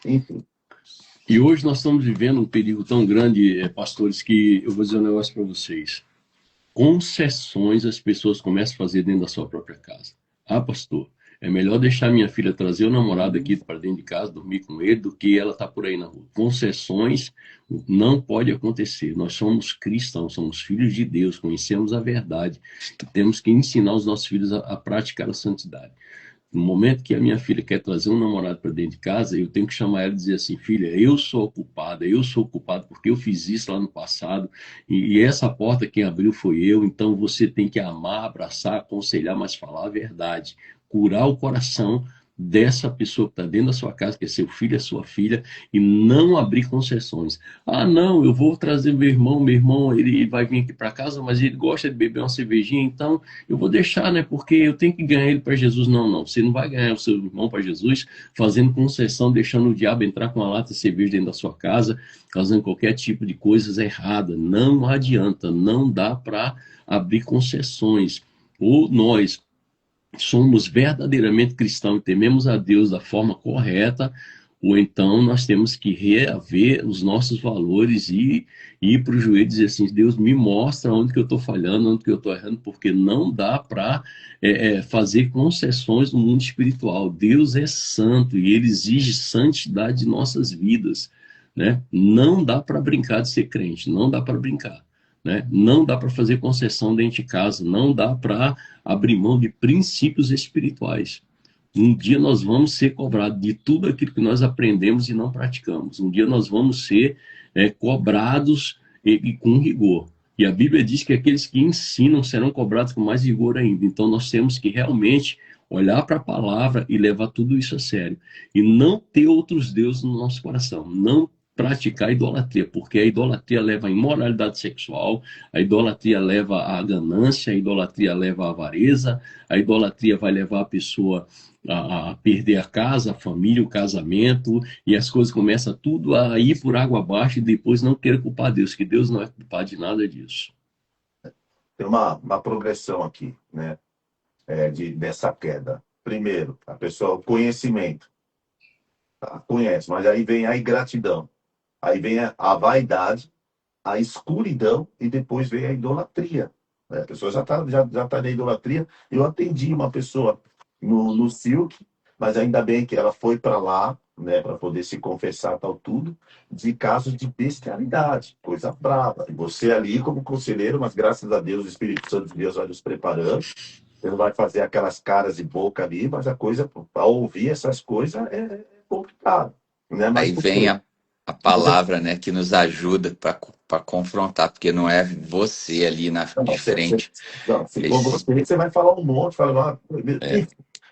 enfim. E hoje nós estamos vivendo um perigo tão grande, pastores, que eu vou dizer um negócio para vocês. Concessões as pessoas começam a fazer dentro da sua própria casa. Ah, pastor, é melhor deixar minha filha trazer o namorado aqui para dentro de casa, dormir com ele, do que ela estar por aí na rua. Concessões não pode acontecer. Nós somos cristãos, somos filhos de Deus, conhecemos a verdade. E temos que ensinar os nossos filhos a praticar a santidade. No momento que a minha filha quer trazer um namorado para dentro de casa, eu tenho que chamar ela e dizer assim: filha, eu sou culpado porque eu fiz isso lá no passado, e essa porta quem abriu foi eu, então você tem que amar, abraçar, aconselhar, mas falar a verdade, curar o coração dessa pessoa que está dentro da sua casa, que é seu filho, é sua filha, e não abrir concessões. Ah, não, eu vou trazer meu irmão, ele vai vir aqui para casa, mas ele gosta de beber uma cervejinha, então eu vou deixar, né? Porque eu tenho que ganhar ele para Jesus. Não, não. Você não vai ganhar o seu irmão para Jesus fazendo concessão, deixando o diabo entrar com uma lata de cerveja dentro da sua casa, fazendo qualquer tipo de coisas erradas. Não adianta. Não dá para abrir concessões. Ou nós somos verdadeiramente cristãos e tememos a Deus da forma correta, ou então nós temos que reaver os nossos valores e ir para o joelho e dizer assim: Deus, me mostra onde que eu estou falhando, onde que eu estou errando, porque não dá para fazer concessões no mundo espiritual. Deus é santo e Ele exige santidade de nossas vidas, né? Não dá para brincar de ser crente, não dá para brincar. Né? Não dá para fazer concessão dentro de casa, não dá para abrir mão de princípios espirituais. Um dia nós vamos ser cobrados de tudo aquilo que nós aprendemos e não praticamos. Um dia nós vamos ser cobrados e com rigor. E a Bíblia diz que aqueles que ensinam serão cobrados com mais rigor ainda. Então nós temos que realmente olhar para a palavra e levar tudo isso a sério. E não ter outros deuses no nosso coração. Não praticar a idolatria, porque a idolatria leva à imoralidade sexual, a idolatria leva à ganância, a idolatria leva à avareza, a idolatria vai levar a pessoa a perder a casa, a família, o casamento, e as coisas começam tudo a ir por água abaixo e depois não querer culpar Deus, que Deus não é culpado de nada disso. Tem uma progressão aqui, né? Dessa queda. Primeiro, a pessoa, o conhecimento. Tá? Conhece, mas aí vem a ingratidão. Aí vem a vaidade, a escuridão e depois vem a idolatria. Né? A pessoa já tá na idolatria. Eu atendi uma pessoa no Silk, mas ainda bem que ela foi para lá, né, para poder se confessar tal tudo, de casos de bestialidade, coisa brava. E você ali como conselheiro, mas graças a Deus o Espírito Santo de Deus vai nos preparando. Você não vai fazer aquelas caras de boca ali, mas a coisa, para ouvir essas coisas é complicado. Né? Mas Aí vem a palavra, né, que nos ajuda para confrontar, porque não é você ali de frente. Se for você vai falar um monte,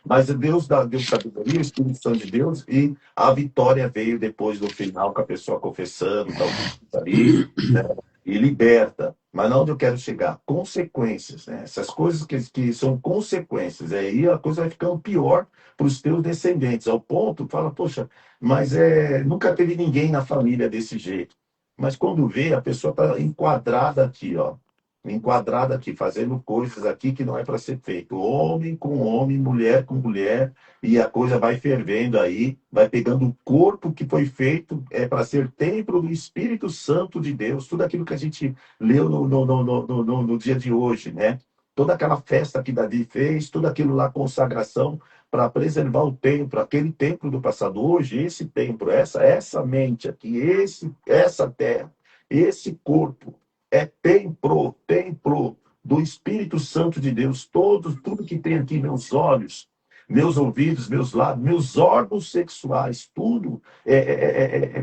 mas Deus dá sabedoria, o Espírito Santo de Deus, e a vitória veio depois do final, com a pessoa confessando, tal, ali, né? E liberta. Mas não onde eu quero chegar? Consequências, né? Essas coisas que são consequências. Aí a coisa vai ficando pior para os teus descendentes, ao ponto, fala, poxa, mas nunca teve ninguém na família desse jeito. Mas quando vê, a pessoa está enquadrada aqui, ó. Enquadrada aqui, fazendo coisas aqui que não é para ser feito. Homem com homem, mulher com mulher, e a coisa vai fervendo aí, vai pegando o corpo que foi feito para ser templo do Espírito Santo de Deus, tudo aquilo que a gente leu no dia de hoje, né? Toda aquela festa que Davi fez, tudo aquilo lá, consagração, para preservar o templo, aquele templo do passado. Hoje, esse templo, essa mente aqui, essa terra, esse corpo, é templo do Espírito Santo de Deus. Tudo que tem aqui, meus olhos, meus ouvidos, meus lábios, meus órgãos sexuais, tudo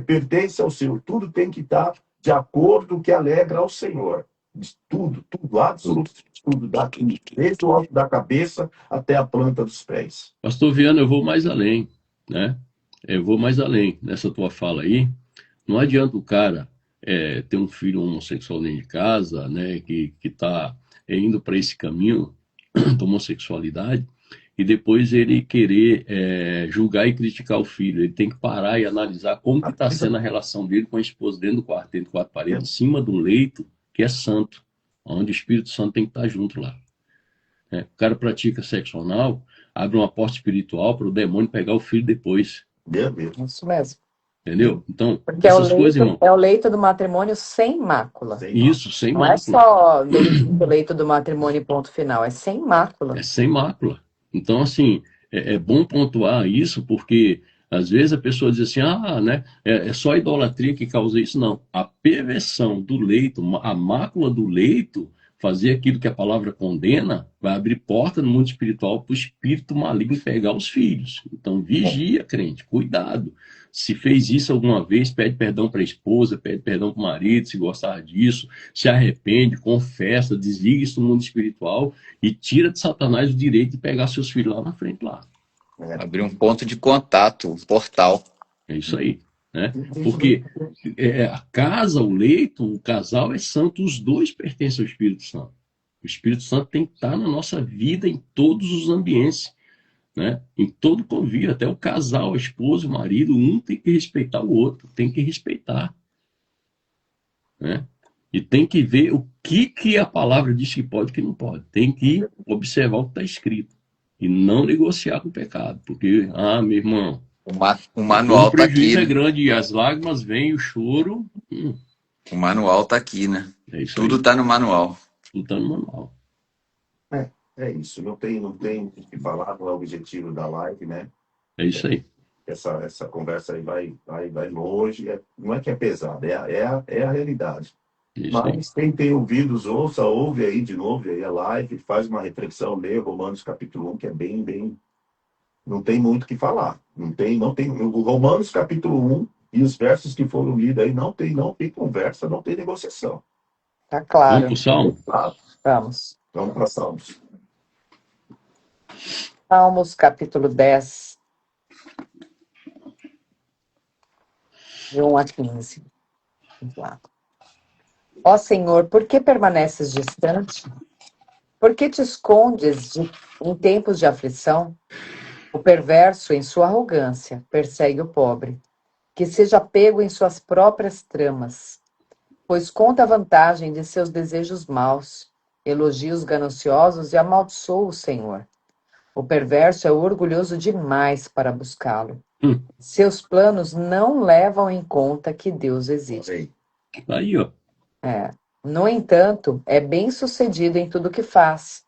pertence ao Senhor. Tudo tem que estar de acordo com o que alegra ao Senhor. Tudo, absolutamente tudo, desde o alto da cabeça até a planta dos pés. Pastor Viana, eu vou mais além, né? Eu vou mais além nessa tua fala aí. Não adianta o cara ter um filho homossexual dentro de casa, né, que está indo para esse caminho da homossexualidade, e depois ele querer julgar e criticar o filho. Ele tem que parar e analisar como que está sendo a relação dele com a esposa dentro de quatro paredes, em cima do leito, que é santo, onde o Espírito Santo tem que estar junto lá. O cara pratica sexo anal, abre uma porta espiritual para o demônio pegar o filho depois. Meu Deus. Isso mesmo. Entendeu? Então, Porque essas coisas, irmão, é o leito do matrimônio sem mácula. Sem isso, sem Não é mácula. só bendito o leito do matrimônio e ponto final, é sem mácula. É sem mácula. Então, assim, é bom pontuar isso, porque às vezes a pessoa diz assim, né, é só a idolatria que causa isso. Não. A perversão do leito, a mácula do leito, fazer aquilo que a palavra condena, vai abrir porta no mundo espiritual para o espírito maligno pegar os filhos. Então, vigia, crente, cuidado. Se fez isso alguma vez, pede perdão para a esposa, pede perdão para o marido, se gostar disso, se arrepende, confessa, desliga isso do mundo espiritual e tira de Satanás o direito de pegar seus filhos lá na frente lá. Abrir um ponto de contato, um portal. É isso aí, né? Porque a casa, o leito, o casal é santo, os dois pertencem ao Espírito Santo. O Espírito Santo tem que estar na nossa vida em todos os ambientes, né? Em todo convívio, até o casal, a esposa, o marido, um tem que respeitar o outro, tem que respeitar, né? E tem que ver o que a palavra diz que pode e que não pode. Tem que observar o que está escrito. E não negociar com o pecado. Porque, meu irmão, O manual o tá aqui, prejuízo é né? grande e as lágrimas vêm, o choro. O manual tá aqui, né? É isso Tudo aí. tá no manual. Tudo tá no manual. É isso. Não tem o que falar, não é o objetivo da live, né? É isso aí. Essa conversa aí vai longe. Não é que é pesada, é a realidade. É isso aí. Mas quem tem ouvidos, ouve aí de novo aí a live, faz uma reflexão, lê Romanos capítulo 1, que é bem. Não tem muito o que falar. Não tem. O Romanos capítulo 1 e os versos que foram lidos aí não tem conversa, não tem negociação. Tá Vamos claro. pro Salmo? Vamos. Vamos para Salmos. Salmos capítulo 10, de 1 a 15. Vamos lá. Ó Senhor, por que permaneces distante? Por que te escondes em tempos de aflição? O perverso, em sua arrogância, persegue o pobre, que seja pego em suas próprias tramas, pois conta a vantagem de seus desejos maus, elogia os gananciosos e amaldiçoa o Senhor. O perverso é orgulhoso demais para buscá-lo. Seus planos não levam em conta que Deus existe. Aí, ó. No entanto, é bem-sucedido em tudo que faz.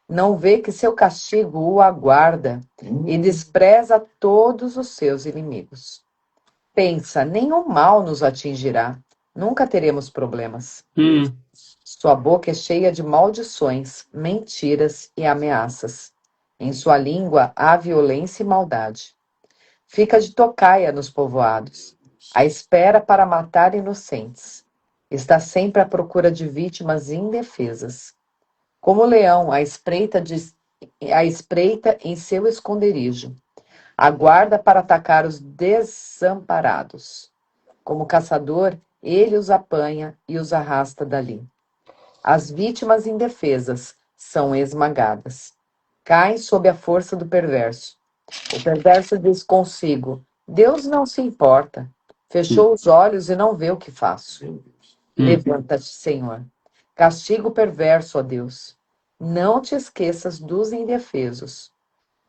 Não vê que seu castigo o aguarda e despreza todos os seus inimigos. Pensa, nenhum mal nos atingirá. Nunca teremos problemas. Sua boca é cheia de maldições, mentiras e ameaças. Em sua língua há violência e maldade. Fica de tocaia nos povoados, à espera para matar inocentes. Está sempre à procura de vítimas indefesas. Como o leão, à espreita em seu esconderijo. Aguarda para atacar os desamparados. Como caçador, ele os apanha e os arrasta dali. As vítimas indefesas são esmagadas. Caem sob a força do perverso. O perverso diz consigo: Deus não se importa. Fechou os olhos e não vê o que faço. Levanta-te, Senhor. Castiga o perverso, ó Deus. Não te esqueças dos indefesos.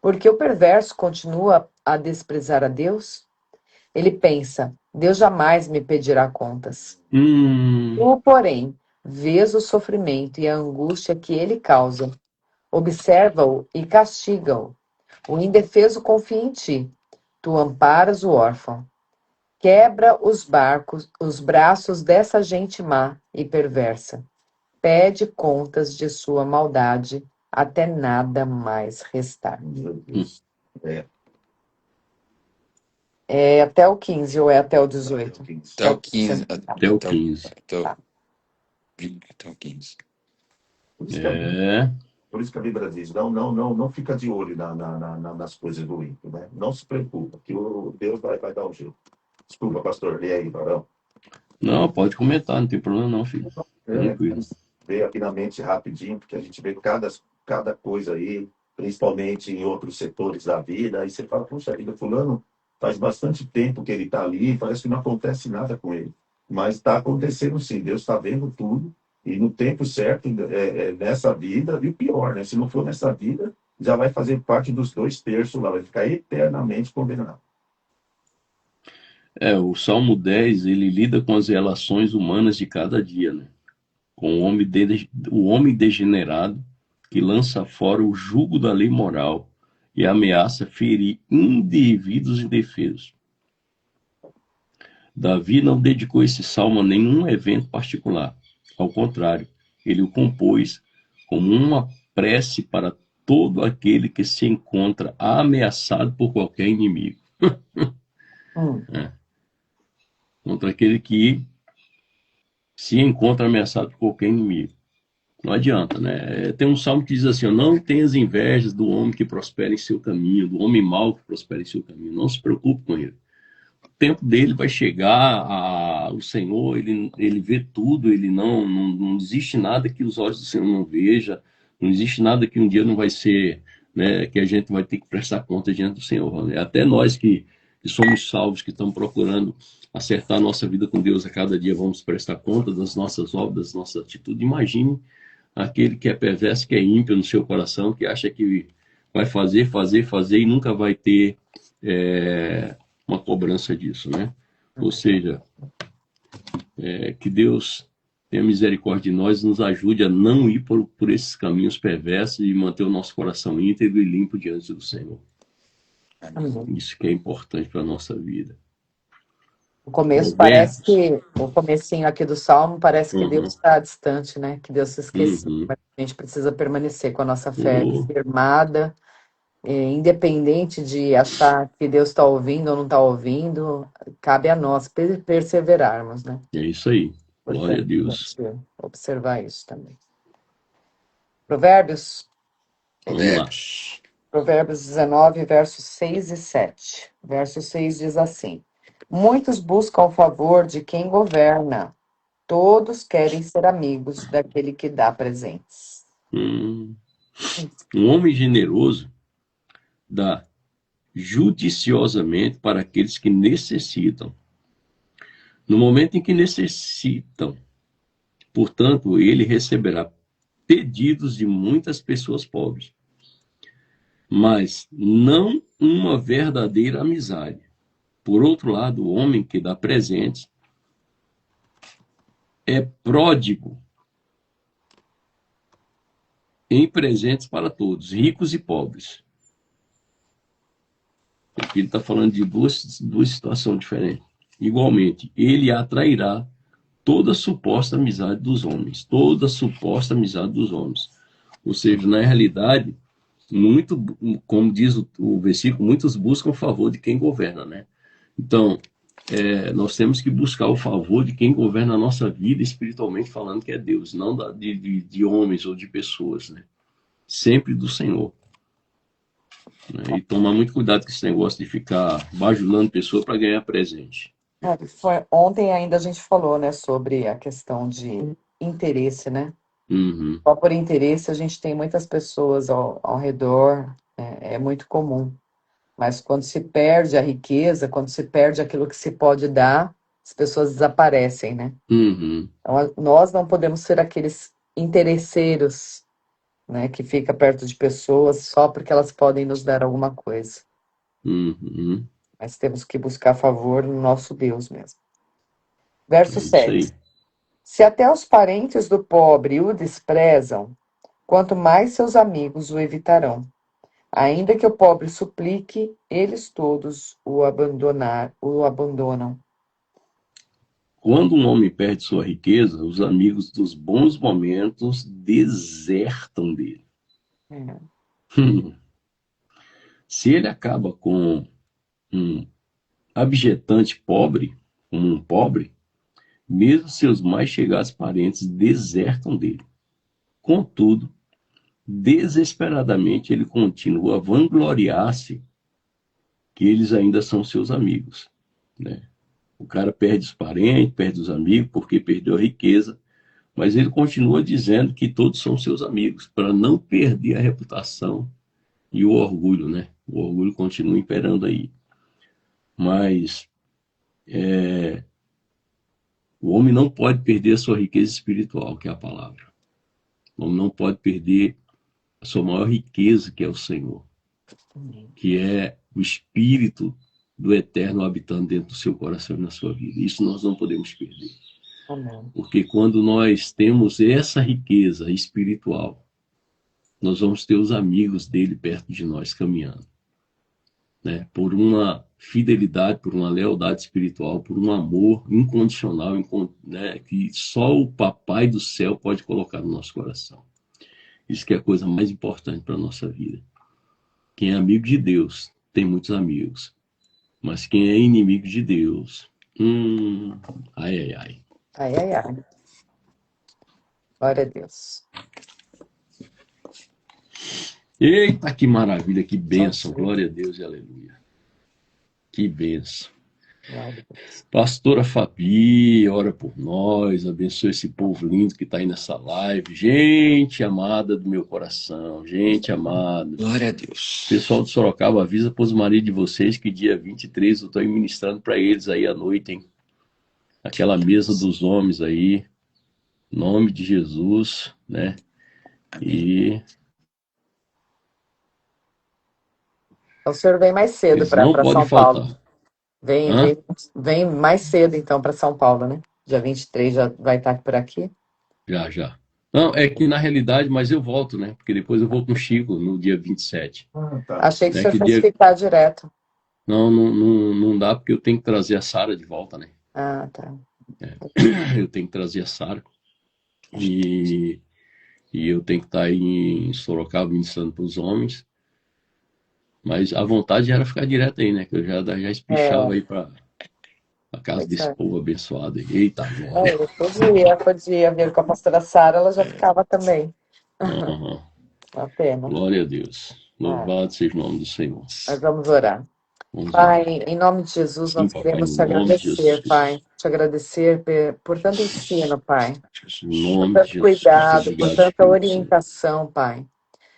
Porque o perverso continua a desprezar a Deus? Ele pensa: Deus jamais me pedirá contas. Tu, porém, vês o sofrimento e a angústia que ele causa. Observa-o e castiga-o. O indefeso confia em ti. Tu amparas o órfão. Quebra os braços dessa gente má e perversa. Pede contas de sua maldade até nada mais restar. Meu Deus. É até o 15 ou é até o 18? Até o 15. Até o 15. Até o 15. Por isso que por isso que a Bíblia diz, não fica de olho nas coisas do ímpio, né? Não se preocupa, que o Deus vai dar um jeito. Desculpa, pastor, lê aí, Barão. Não, pode comentar, não tem problema não, filho. Tranquilo. Veio aqui na mente rapidinho, porque a gente vê cada coisa aí, principalmente em outros setores da vida, aí você fala, puxa vida, fulano faz bastante tempo que ele está ali, parece que não acontece nada com ele. Mas está acontecendo sim, Deus está vendo tudo, e no tempo certo, nessa vida, e o pior, né? Se não for nessa vida, já vai fazer parte dos 2/3 lá, vai ficar eternamente condenado. O Salmo 10, ele lida com as relações humanas de cada dia, né? Com o homem degenerado que lança fora o jugo da lei moral e ameaça ferir indivíduos indefesos. Davi não dedicou esse salmo a nenhum evento particular. Ao contrário, ele o compôs como uma prece para todo aquele que se encontra ameaçado por qualquer inimigo. Hum. Contra aquele que se encontra ameaçado por qualquer inimigo. Não adianta, né? Tem um salmo que diz assim: não tenhas invejas do homem que prospera em seu caminho, do homem mau que prospera em seu caminho. Não se preocupe com ele. O tempo dele vai chegar, o Senhor, ele vê tudo, ele não existe nada que os olhos do Senhor não vejam, não existe nada que um dia não vai ser, né, que a gente vai ter que prestar conta diante do Senhor. Né? Até nós que somos salvos, que estamos procurando acertar a nossa vida com Deus a cada dia, vamos prestar conta das nossas obras, das nossas atitudes. Imagine aquele que é perverso, que é ímpio no seu coração, que acha que vai fazer e nunca vai ter uma cobrança disso, né? Ou seja, que Deus tenha misericórdia de nós, nos ajude a não ir por esses caminhos perversos e manter o nosso coração íntegro e limpo diante do Senhor. Amém. Isso que é importante para a nossa vida. O começo parece Provérbios. que, o comecinho aqui do Salmo parece que Deus está distante, né? Que Deus se esqueceu. Mas a gente precisa permanecer com a nossa fé firmada, independente de achar que Deus está ouvindo ou não está ouvindo, cabe a nós perseverarmos, né? É isso aí. Glória a Portanto, Deus. observar isso também. Provérbios Vamos lá. Provérbios 19, versos 6 e 7. Verso 6 diz assim: muitos buscam o favor de quem governa, todos querem ser amigos daquele que dá presentes. Um homem generoso dá judiciosamente para aqueles que necessitam. No momento em que necessitam, portanto, ele receberá pedidos de muitas pessoas pobres, mas não uma verdadeira amizade. Por outro lado, o homem que dá presentes é pródigo em presentes para todos, ricos e pobres. Aqui ele está falando de duas situações diferentes. Igualmente, ele atrairá toda suposta amizade dos homens. Toda suposta amizade dos homens. Ou seja, na realidade, como diz o versículo, muitos buscam o favor de quem governa, né? Então, nós temos que buscar o favor de quem governa a nossa vida, espiritualmente falando, que é Deus, não de homens ou de pessoas, né? Sempre do Senhor. Né? E tomar muito cuidado com esse negócio de ficar bajulando pessoa para ganhar presente. Ontem ainda a gente falou, né, sobre a questão de interesse, né? Uhum. Só por interesse a gente tem muitas pessoas ao redor, é muito comum. Mas quando se perde a riqueza, quando se perde aquilo que se pode dar, as pessoas desaparecem, né? Uhum. Então, nós não podemos ser aqueles interesseiros, né, que fica perto de pessoas só porque elas podem nos dar alguma coisa. Uhum. Mas temos que buscar favor no nosso Deus mesmo. Verso 7. Se até os parentes do pobre o desprezam, quanto mais seus amigos o evitarão. Ainda que o pobre suplique, eles todos o abandonam. Quando um homem perde sua riqueza, os amigos dos bons momentos desertam dele. Se ele acaba com um abjetante pobre, como um pobre, mesmo seus mais chegados parentes desertam dele. Contudo, desesperadamente ele continua a vangloriar-se que eles ainda são seus amigos, né? O cara perde os parentes, perde os amigos porque perdeu a riqueza, mas ele continua dizendo que todos são seus amigos, para não perder a reputação e o orgulho, né? O orgulho continua imperando aí. Mas o homem não pode perder a sua riqueza espiritual, que é a palavra. O homem não pode perder a sua maior riqueza, que é o Senhor, que é o Espírito do eterno habitando dentro do seu coração e na sua vida. Isso nós não podemos perder. Amém. Porque quando nós temos essa riqueza espiritual, nós vamos ter os amigos dele perto de nós caminhando, né? Por uma fidelidade, por uma lealdade espiritual, por um amor incondicional, né? Que só o Papai do céu pode colocar no nosso coração. Isso que é a coisa mais importante para a nossa vida. Quem é amigo de Deus tem muitos amigos, mas quem é inimigo de Deus, ai, ai, ai. Ai, ai, ai. Glória a Deus. Eita, que maravilha, que bênção, glória a Deus e aleluia. Que bênção. Glória a Deus. Pastora Fabi, ora por nós, abençoe esse povo lindo que está aí nessa live. Gente amada do meu coração, gente amada. Glória a Deus. Pessoal de Sorocaba, avisa para os maridos de vocês que dia 23 eu estou ministrando para eles aí à noite, hein? Aquela mesa dos homens aí, em nome de Jesus, né? E Então, o senhor vem mais cedo eles para não podem São Paulo. faltar. Vem mais cedo, então, para São Paulo, né? Dia 23 já vai estar por aqui. Já. Não, é que na realidade, mas eu volto, né? Porque depois eu vou com o Chico no dia 27. Tá. Achei que o É senhor que fosse dia- ficar direto. Não dá porque eu tenho que trazer a Sara de volta, né? Ah, tá. Eu tenho que trazer a Sara. E eu tenho que estar aí em Sorocaba ministrando para os homens. Mas a vontade era ficar direto aí, né? Que eu já espichava aí para a casa desse povo abençoado aí. Eita, glória. Eu podia vir com a pastora Sara, ela já ficava também. Uhum. Uma pena. Glória a Deus. Louvado seja o nome do Senhor. Nós vamos orar. Vamos Pai, orar. em nome de Jesus, Sim, nós papai, queremos no te nome de agradecer, Jesus. Pai. Te agradecer por tanto ensino, Pai. Em nome Por de tanto Jesus. cuidado, por Obrigado, tanta Espírito orientação, Pai.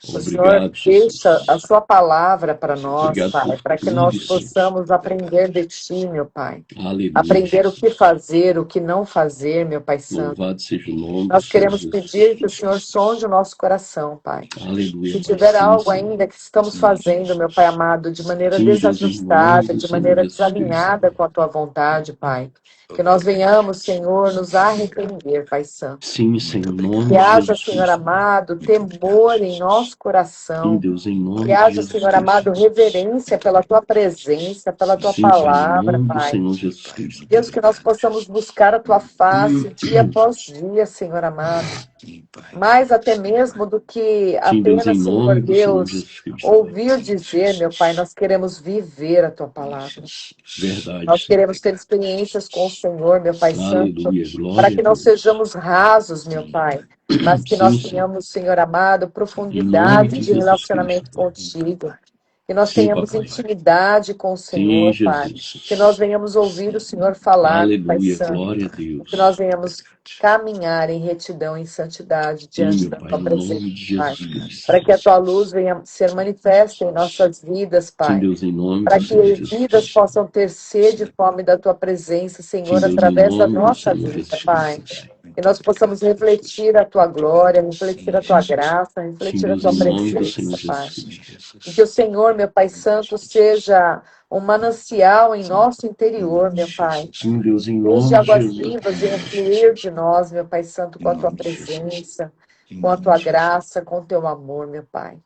O Senhor Obrigado, Jesus. deixa a sua palavra para nós, Obrigado Pai, por para que tudo, nós Senhor. possamos aprender de Ti, meu Pai. Aleluia. Aprender o que fazer, o que não fazer, meu Pai Santo. Louvado seja o nome Nós do Senhor queremos Jesus. pedir que o Senhor sonde o nosso coração, Pai. Aleluia, Se Pai. tiver Sim, algo Senhor. ainda que estamos fazendo, meu Pai amado, de maneira Sim, Deus, em nome desajustada, do de Senhor maneira Jesus Cristo. desalinhada com a Tua vontade, Pai, que nós venhamos, Senhor, nos arrepender, Pai Santo. Sim, Senhor, em nome Que de haja, Jesus Senhor Cristo. amado, temor em nosso Sim, coração. Deus, em nome Que de haja, Jesus Senhor amado, Cristo. reverência pela Tua presença, pela Tua Sim, Pai, em palavra, nome do Pai. Senhor Jesus Cristo. Deus, que nós possamos buscar a Tua face dia após dia, Senhor amado. Mais até mesmo do que Sim, Deus, em apenas, Senhor nome do Senhor Deus, Jesus Cristo. ouvir dizer, meu Pai, nós queremos viver a Tua palavra. Verdade, Nós Senhor. queremos ter experiências com o Senhor, meu Pai Santo, Aleluia, para glória que a não Deus. sejamos rasos, meu Pai, mas que nós Sim, Senhor. tenhamos, Senhor amado, Em nome profundidade de de Jesus relacionamento Cristo. contigo. Que nós Sim, tenhamos papai. intimidade com o Sim, Senhor, Pai. Jesus. Que nós venhamos ouvir o Senhor falar, meu Pai Aleluia, Santo. glória a Deus. Que nós venhamos caminhar em retidão e em santidade Sim, diante meu da Pai, Tua no presença, nome de Pai. Jesus Cristo. Para que a Tua luz venha ser manifesta em nossas vidas, Sim, Pai. Deus, em nome Para do que Senhor Jesus vidas Cristo. possam ter sede e fome da Tua presença, Sim, Senhor, Deus, em através da nome do nossa Senhor vida, Jesus Pai. Cristo, Pai. Que nós possamos refletir a Tua glória, refletir a Tua graça, Sim, refletir a Deus, Tua em nome do Senhor presença, Pai. Jesus Cristo. E que o Senhor, meu Pai Santo, seja um manancial em nosso interior, meu Pai. Sim, Deus, em Desde nome de águas Jesus. vivas venha fluir de nós, meu Pai Santo, com a Tua presença, com a Tua graça, com o Teu amor, meu Pai.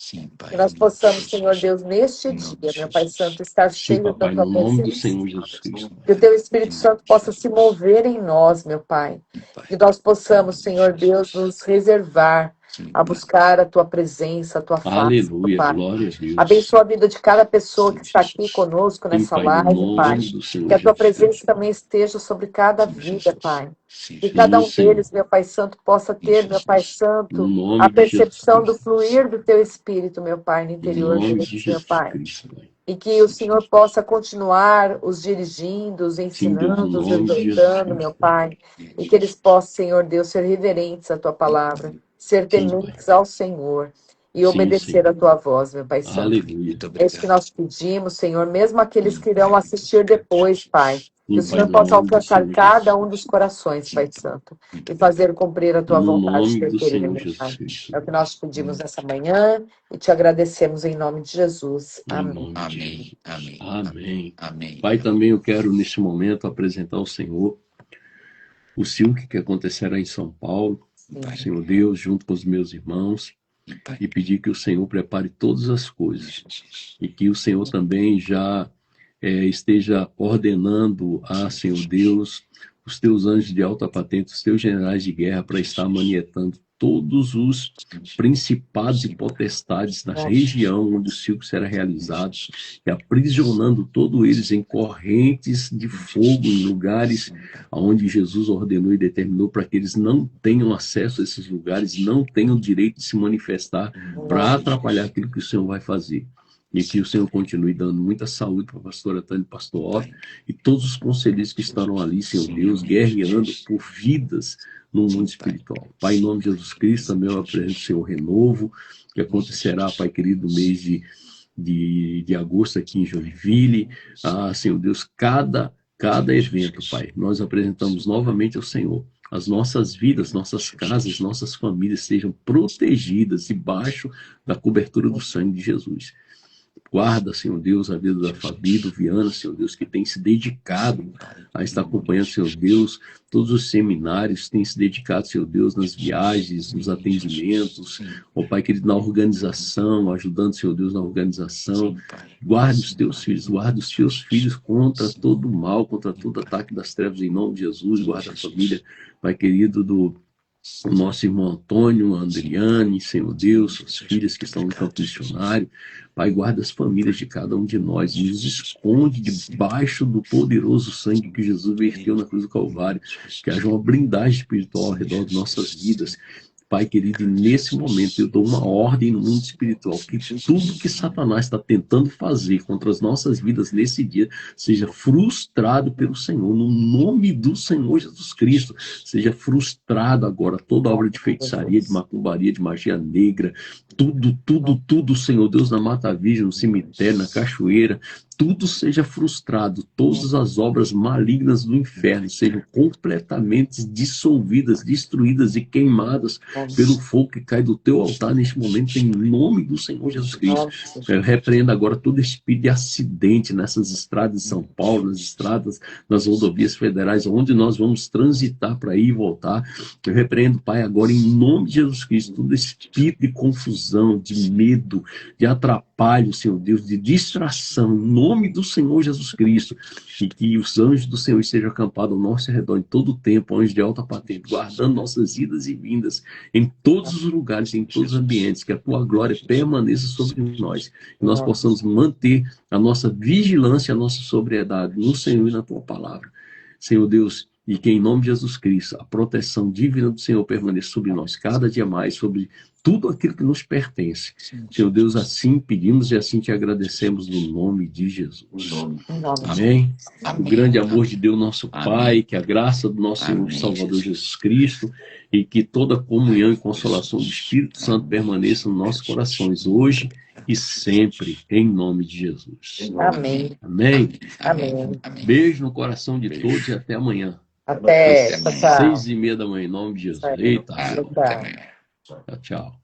Que nós possamos, Senhor Deus, neste dia, meu Pai Santo, estar Sim, cheio da papai, Tua no nome do presença. Senhor Jesus Cristo. Que o Teu Espírito Santo possa se mover em nós, meu Pai. Que nós possamos, Senhor Deus, nos reservar a buscar a Tua presença, a Tua face, meu Aleluia, Pai. glória a Deus. Abençoa a vida de cada pessoa que está aqui conosco Sim, nessa Pai, no live, Pai. nome do Senhor Que a Tua Jesus presença Cristo. também esteja sobre cada vida, Pai. Que cada Sim, um Senhor. deles, meu Pai Santo, possa ter, meu Pai No Santo, nome a de Jesus percepção do Cristo. fluir do Teu Espírito, meu Pai, no Em interior nome de deles, meu Jesus Pai. Cristo, Pai. E que o Senhor possa continuar os dirigindo, os Sim, Deus, em ensinando, os nome de Jesus exortando, meu Cristo. Pai. E que eles possam, Senhor Deus, ser reverentes à Tua palavra, ser Sim, Pai. tementes ao Senhor. e obedecer a tua voz, meu Pai Santo. Aleluia. Muito É isso que obrigado. nós pedimos, Senhor, mesmo aqueles que irão assistir depois, Pai. Que o Sim, Pai, Senhor no possa nome do alcançar Senhor cada Jesus. um dos corações, Pai Santo, Muito e fazer cumprir a tua No vontade, nome teu do querido, Senhor meu Jesus Pai. Cristo. É o que nós pedimos nessa manhã e te agradecemos em nome de Jesus. Em Amém. nome de Amém. Jesus. Amém. Amém. Amém. Pai, também eu quero, neste momento, apresentar ao Senhor o Silk que acontecerá em São Paulo, Pai. Senhor Deus, junto com os meus irmãos, Pai. e pedir que o Senhor prepare todas as coisas e que o Senhor também já esteja ordenando a, Senhor Deus, os teus anjos de alta patente, os teus generais de guerra, para estar manietando todos os principados e potestades da região onde o circo será realizado, e aprisionando todos eles em correntes de fogo, em lugares onde Jesus ordenou e determinou para que eles não tenham acesso a esses lugares, não tenham direito de se manifestar para atrapalhar aquilo que o Senhor vai fazer. E que o Senhor continue dando muita saúde para a pastora Tânia e pastor Otto e todos os conselheiros que estarão ali, Senhor Deus, guerreando por vidas no mundo espiritual. Pai, em nome de Jesus Cristo, também eu apresento o Senhor renovo, que acontecerá, Pai querido, no mês de agosto aqui em Joinville. Senhor Deus, cada evento, Pai, nós apresentamos novamente ao Senhor. As nossas vidas, nossas casas, nossas famílias sejam protegidas debaixo da cobertura do sangue de Jesus. Guarda, Senhor Deus, a vida da Fabi, do Viana, Senhor Deus, que tem se dedicado a estar acompanhando, Senhor Deus, todos os seminários, tem se dedicado, Senhor Deus, nas viagens, nos atendimentos, ó Pai querido, na organização, ajudando, Senhor Deus, na organização. Guarde os teus filhos contra todo o mal, contra todo ataque das trevas, em nome de Jesus. Guarda a família, Pai querido, do nosso irmão Antônio, a Adriane, Senhor Deus, as filhas que estão no campo missionário. Pai, guarda as famílias de cada um de nós e nos esconde debaixo do poderoso sangue que Jesus verteu na cruz do Calvário. Que haja uma blindagem espiritual ao redor de nossas vidas. Pai querido, e nesse momento eu dou uma ordem no mundo espiritual, que tudo que Satanás está tentando fazer contra as nossas vidas nesse dia, seja frustrado pelo Senhor, no nome do Senhor Jesus Cristo. Seja frustrado agora toda obra de feitiçaria, de macumbaria, de magia negra, tudo, Senhor Deus, na Mata Virgem, no cemitério, na cachoeira, tudo seja frustrado, todas as obras malignas do inferno sejam completamente dissolvidas, destruídas e queimadas pelo fogo que cai do teu altar neste momento, em nome do Senhor Jesus Cristo. Eu repreendo agora todo espírito de acidente nessas estradas de São Paulo, nas estradas, nas rodovias federais, onde nós vamos transitar para ir e voltar. Eu repreendo, Pai, agora em nome de Jesus Cristo, todo espírito de confusão, de medo, de atrapalho, Senhor Deus, de distração, em nome do Senhor Jesus Cristo, e que os anjos do Senhor estejam acampados ao nosso redor em todo o tempo, anjos de alta patente, guardando nossas idas e vindas em todos os lugares, em todos os ambientes, que a tua glória permaneça sobre nós, que nós possamos manter a nossa vigilância, a nossa sobriedade no Senhor e na tua palavra. Senhor Deus, e que em nome de Jesus Cristo, a proteção divina do Senhor permaneça sobre nós, cada dia mais, sobre tudo aquilo que nos pertence. Senhor Deus, assim pedimos e assim te agradecemos no nome de Jesus. Amém. O grande amor de Deus, nosso Pai, que a graça do nosso Senhor e Salvador Jesus Cristo, e que toda comunhão e consolação do Espírito Santo permaneça nos nossos corações hoje e sempre, em nome de Jesus. Amém. Amém. Amém. Beijo no coração de todos e até amanhã. Até, tchau. 6h30 da manhã, em nome de Jesus. Eita. Tchau. Tchau.